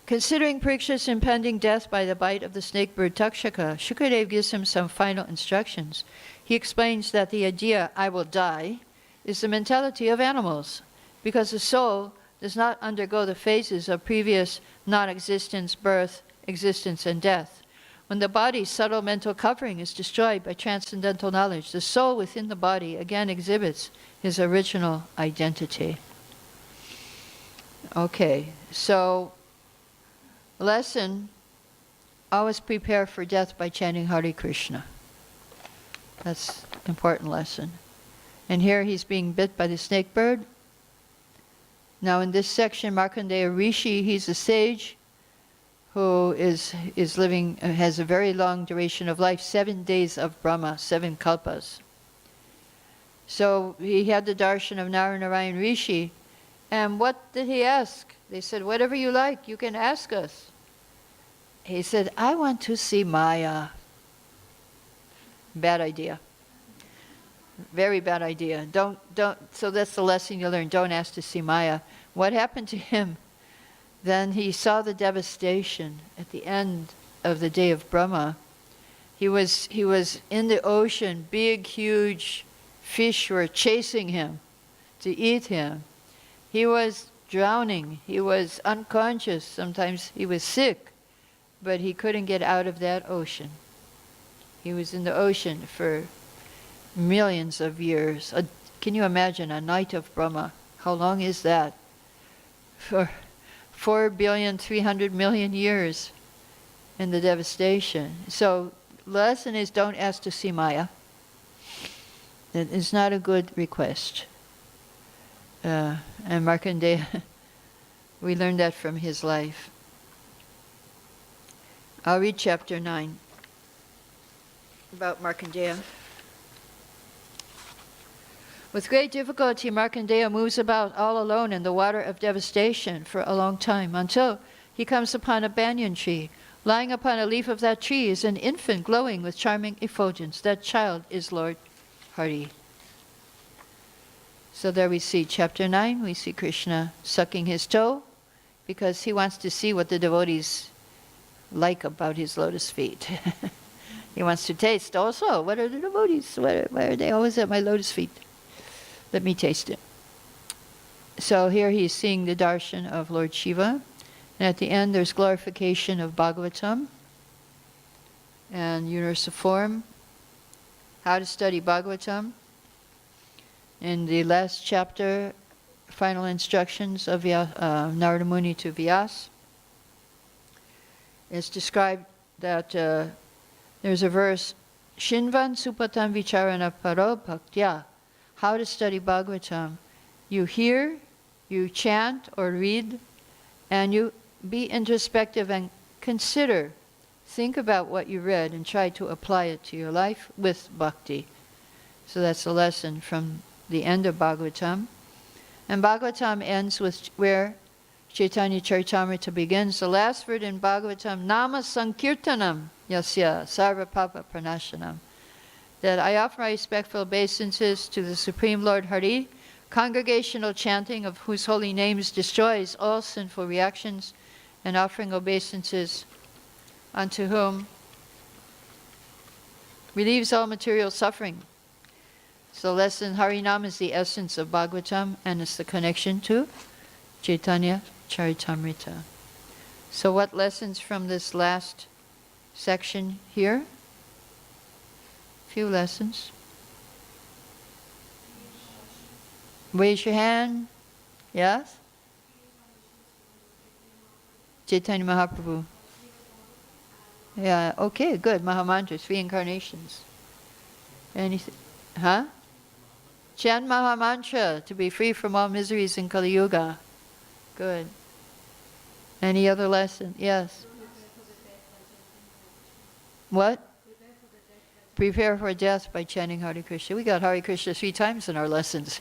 Considering Parikshit's impending death by the bite of the snake bird Takshaka, Shukadeva gives him some final instructions. He explains that the idea, I will die, is the mentality of animals, because the soul does not undergo the phases of previous non-existence, birth, existence, and death. When the body's subtle mental covering is destroyed by transcendental knowledge, the soul within the body again exhibits his original identity. Okay, so lesson, always prepare for death by chanting Hare Krishna. That's an important lesson. And here he's being bit by the snake bird. Now in this section, Markandeya Rishi, he's a sage who is living, has a very long duration of life, 7 days of Brahma, 7 kalpas. So he had the darshan of Narayan Rishi, and what did he ask? They said, whatever you like, you can ask us. He said, I want to see Maya. Bad idea. Very bad idea. Don't, so that's the lesson you learn. Don't ask to see Maya. What happened to him? Then he saw the devastation at the end of the day of Brahma. He was in the ocean. Big, huge fish were chasing him to eat him. He was drowning. He was unconscious. Sometimes he was sick, but he couldn't get out of that ocean. He was in the ocean for millions of years. Can you imagine a night of Brahma? How long is that? For 4,300,000,000 years in the devastation. So the lesson is don't ask to see Maya. That is not a good request. And Markandeya, we learned that from his life. I'll read chapter 9 about Markandeya. With great difficulty, Markandeya moves about all alone in the water of devastation for a long time, until he comes upon a banyan tree. Lying upon a leaf of that tree is an infant glowing with charming effulgence. That child is Lord Hari. So there we see chapter 9, we see Krishna sucking his toe because he wants to see what the devotees like about his lotus feet. He wants to taste also, what are the devotees? Why are they always at my lotus feet? Let me taste it. So here he's seeing the darshan of Lord Shiva. And at the end there's glorification of Bhagvatam and universal form. How to study Bhagvatam. In the last chapter, final instructions of Narada Muni to Vyas, it's described that there's a verse, Shinvan Supatam Vicharana Paro Bhaktya. How to study Bhagavatam. You hear, you chant or read, and you be introspective and consider, think about what you read and try to apply it to your life with bhakti. So that's a lesson from the end of Bhagavatam. And Bhagavatam ends with where Chaitanya Charitamrita begins. The last word in Bhagavatam, Nama Sankirtanam Yasya Sarva Papa Pranashanam. That I offer my respectful obeisances to the Supreme Lord Hari, congregational chanting of whose holy names destroys all sinful reactions, and offering obeisances unto whom relieves all material suffering. So lesson Harinam is the essence of Bhagavatam, and it's the connection to Chaitanya Charitamrita. So what lessons from this last section here? Few lessons. Raise your hand. Yes? Chaitanya Mahaprabhu. Yeah, okay, good. Mahamantras, 3 incarnations. Anything? Huh? Chant Mahamantra to be free from all miseries in Kali Yuga. Good. Any other lesson? Yes. What? Prepare for death by chanting Hare Krishna. We got Hare Krishna 3 times in our lessons.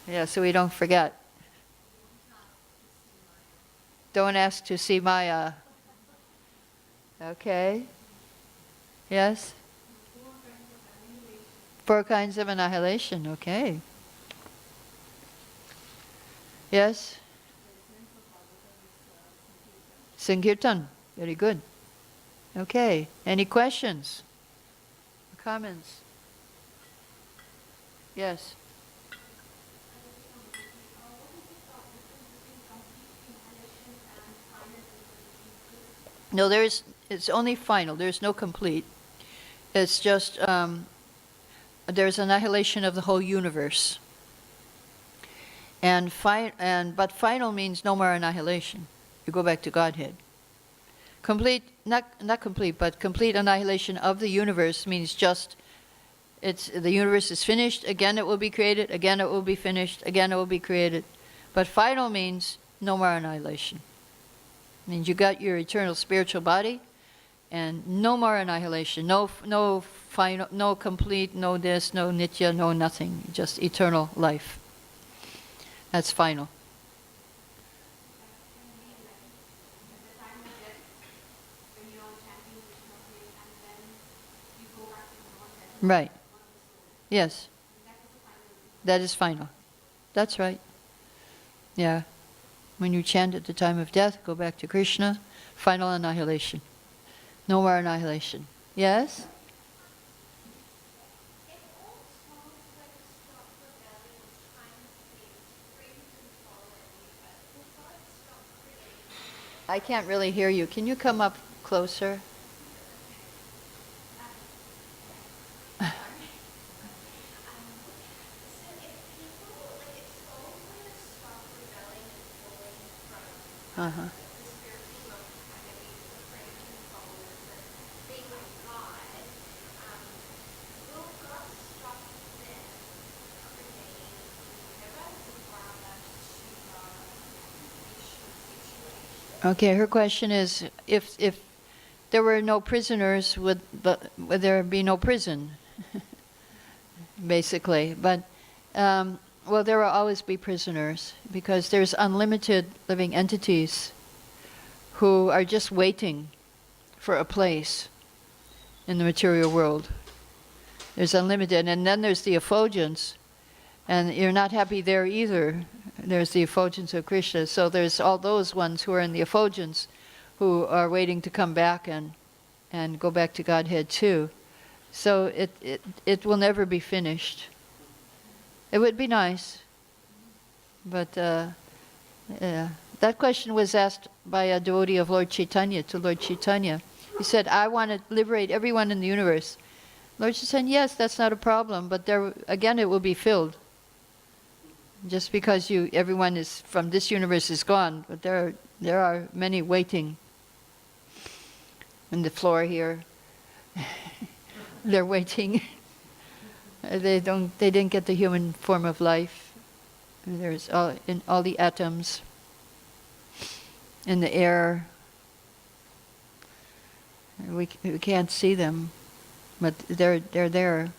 Yeah, so we don't forget. Don't ask to see Maya. Okay. Yes? 4 kinds of annihilation. Okay. Yes? Sankirtan. Very good. Okay. Any questions? Comments? Yes. No, it's only final. There's no complete. It's just, there's annihilation of the whole universe. But final means no more annihilation. You go back to Godhead. Complete, not complete, but complete annihilation of the universe means just, the universe is finished, again it will be created, again it will be finished, again it will be created. But final means no more annihilation. Means you got your eternal spiritual body, and no more annihilation, no final, no complete, no this, no nitya, no nothing, just eternal life. That's final. Right. Yes. That is final. That's right. Yeah. When you chant at the time of death, go back to Krishna, final annihilation. No more annihilation. Yes? I can't really hear you. Can you come up closer? Uh-huh. Okay, her question is, if there were no prisoners, would there be no prison? Basically. But, well, there will always be prisoners, because there's unlimited living entities who are just waiting for a place in the material world. There's unlimited, and then there's the effulgence, and you're not happy there either. There's the effulgence of Krishna. So there's all those ones who are in the effulgence who are waiting to come back and go back to Godhead too. So it will never be finished. It would be nice, but yeah. That question was asked by a devotee of Lord Chaitanya to Lord Chaitanya. He said, I want to liberate everyone in the universe. Lord Chaitanya, yes, that's not a problem, but there again it will be filled. Just because everyone is from this universe is gone, but there are many waiting on the floor here. They're waiting. They didn't get the human form of life. There's all the atoms in the air. We can't see them, but they're there.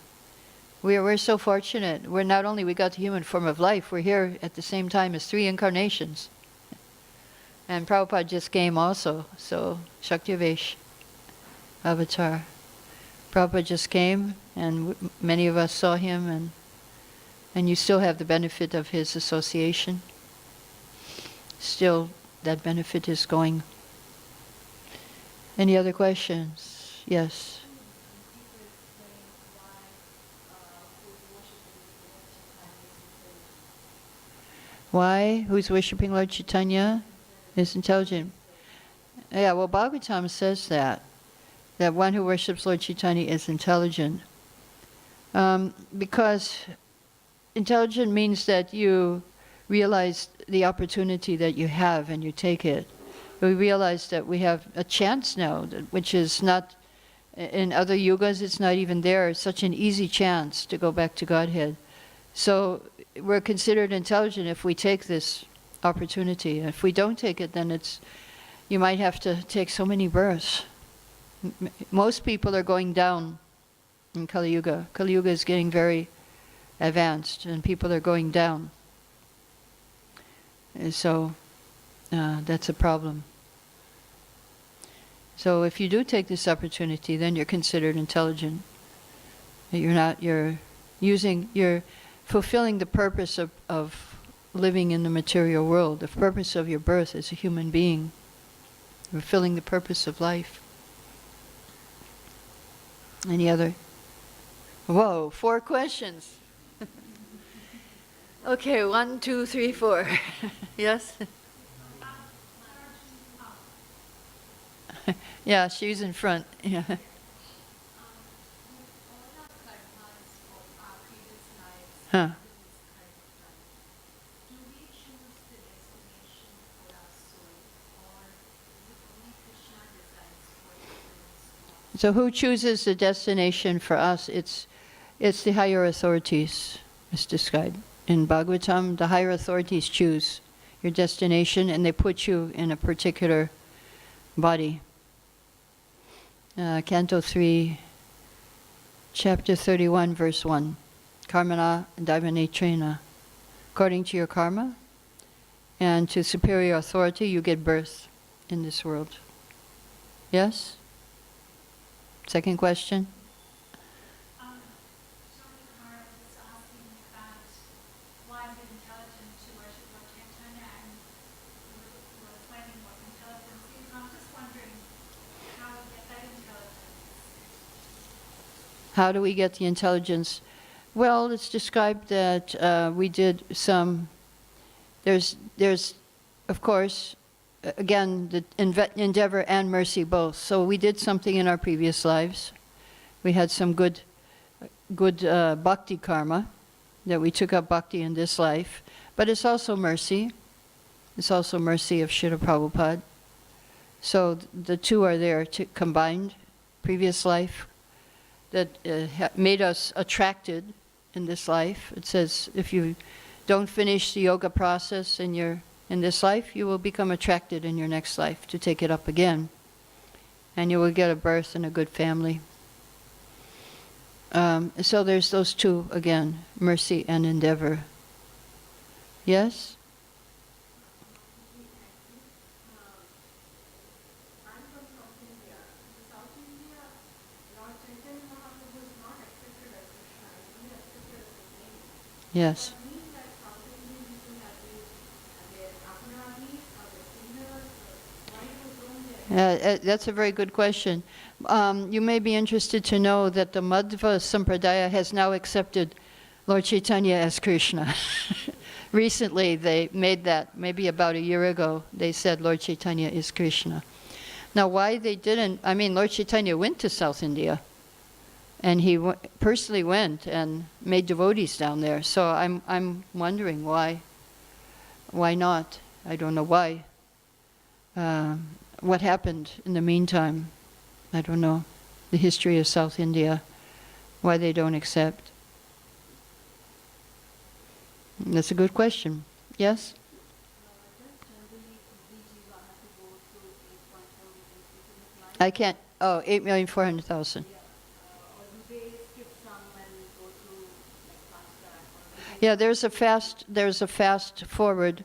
We're so fortunate. We're not only we got the human form of life, we're here at the same time as 3 incarnations. And Prabhupada just came also, so Shaktivesh avatar. Prabhupada just came, and many of us saw him, and you still have the benefit of his association. Still, that benefit is going. Any other questions? Yes. Why? Who's worshipping Lord Chaitanya is intelligent. Yeah, well, Bhagvatam says that one who worships Lord Chaitanya is intelligent. Because intelligent means that you realize the opportunity that you have and you take it. We realize that we have a chance now, which is not, in other yugas it's not even there. It's such an easy chance to go back to Godhead. So we're considered intelligent if we take this opportunity. If we don't take it, then you might have to take so many births. Most people are going down in Kali Yuga. Kali Yuga is getting very advanced, and people are going down. And so that's a problem. So if you do take this opportunity, then you're considered intelligent. You're fulfilling the purpose of living in the material world. The purpose of your birth as a human being. Fulfilling the purpose of life. Any other? Whoa, 4 questions. Okay, 1, 2, 3, 4. Yes? Yeah, she's in front. Yeah. With all our karmas of our previous lives Huh. and this current life, do we choose the destination for our soul, or is it only Krishna decides what happens to us? So who chooses the destination for us? It's the higher authorities. It's described in Bhagvatam. The higher authorities choose your destination, and they put you in a particular body. Canto 3, Chapter 31, verse 1. Karmana Daivanetrena. According to your karma and to superior authority, you get birth in this world. Yes? Second question? Swami Maharaj was asking about why is it intelligent to worship Lord Chaitanya, and he was finding what intelligence is. And I'm just wondering how we get that intelligence. How do we get the intelligence? Well, it's described that we did some. There's of course, again, the endeavor and mercy both. So we did something in our previous lives. We had some good bhakti karma, that we took up bhakti in this life. But it's also mercy. It's also mercy of Srila Prabhupada. So the two are there combined. Previous life that made us attracted in this life. It says if you don't finish the yoga process in this life, you will become attracted in your next life to take it up again. And you will get a birth in a good family. So there's those two again, mercy and endeavor. Yes? I'm from South India. In South India, Lord Chaitanya Mahaprabhu is not accepted as Krishna, he's only accepted as his name. Yes. Does that mean that South Indian people are they're aparadhis, or they're sinners, or why don't they? That's a very good question. You may be interested to know that the Madhva Sampradaya has now accepted Lord Chaitanya as Krishna. Recently they made that, maybe about a year ago, they said Lord Chaitanya is Krishna. Now why they didn't, I mean Lord Chaitanya went to South India and he personally went and made devotees down there. So I'm wondering why not? I don't know why. What happened in the meantime? I don't know. The history of South India, why they don't accept. That's a good question. Yes? I can't. Oh, 8,400,000. Yeah, there's a fast forward.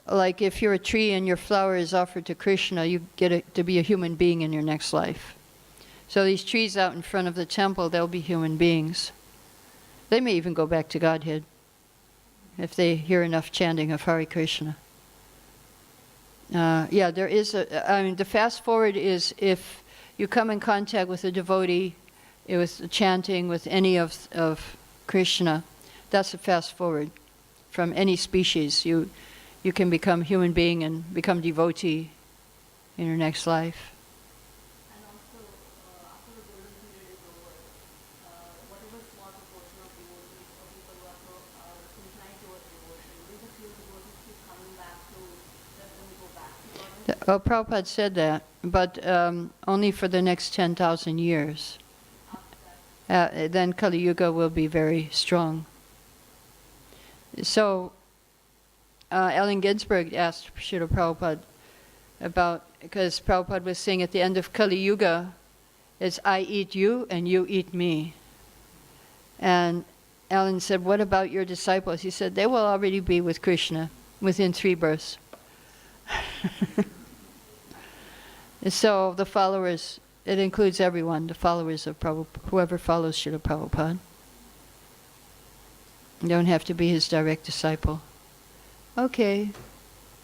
Like if you're a tree and your flower is offered to Krishna, you get to be a human being in your next life. So these trees out in front of the temple, they'll be human beings. They may even go back to Godhead if they hear enough chanting of Hare Krishna. Yeah, there is the fast forward is if you come in contact with a devotee, with chanting, with any of Krishna, that's a fast forward. From any species, you can become human being and become devotee in your next life. And also, after the golden period is over, whatever small proportion of devotees or people who are inclined towards devotion, will the few devotees keep coming back to let them go back to God? Oh, Prabhupada said that, but only for the next 10,000 years. Then Kali Yuga will be very strong. So, Allen Ginsberg asked Srila Prabhupada about, because Prabhupada was saying at the end of Kali Yuga, it's I eat you and you eat me. And Allen said, what about your disciples? He said, they will already be with Krishna within 3 births. So the followers, it includes everyone, the followers of Prabhupada, whoever follows Srila Prabhupada. You don't have to be his direct disciple. Okay,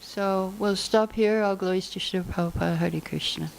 so we'll stop here. All glories to Srila Prabhupada. Hare Krishna.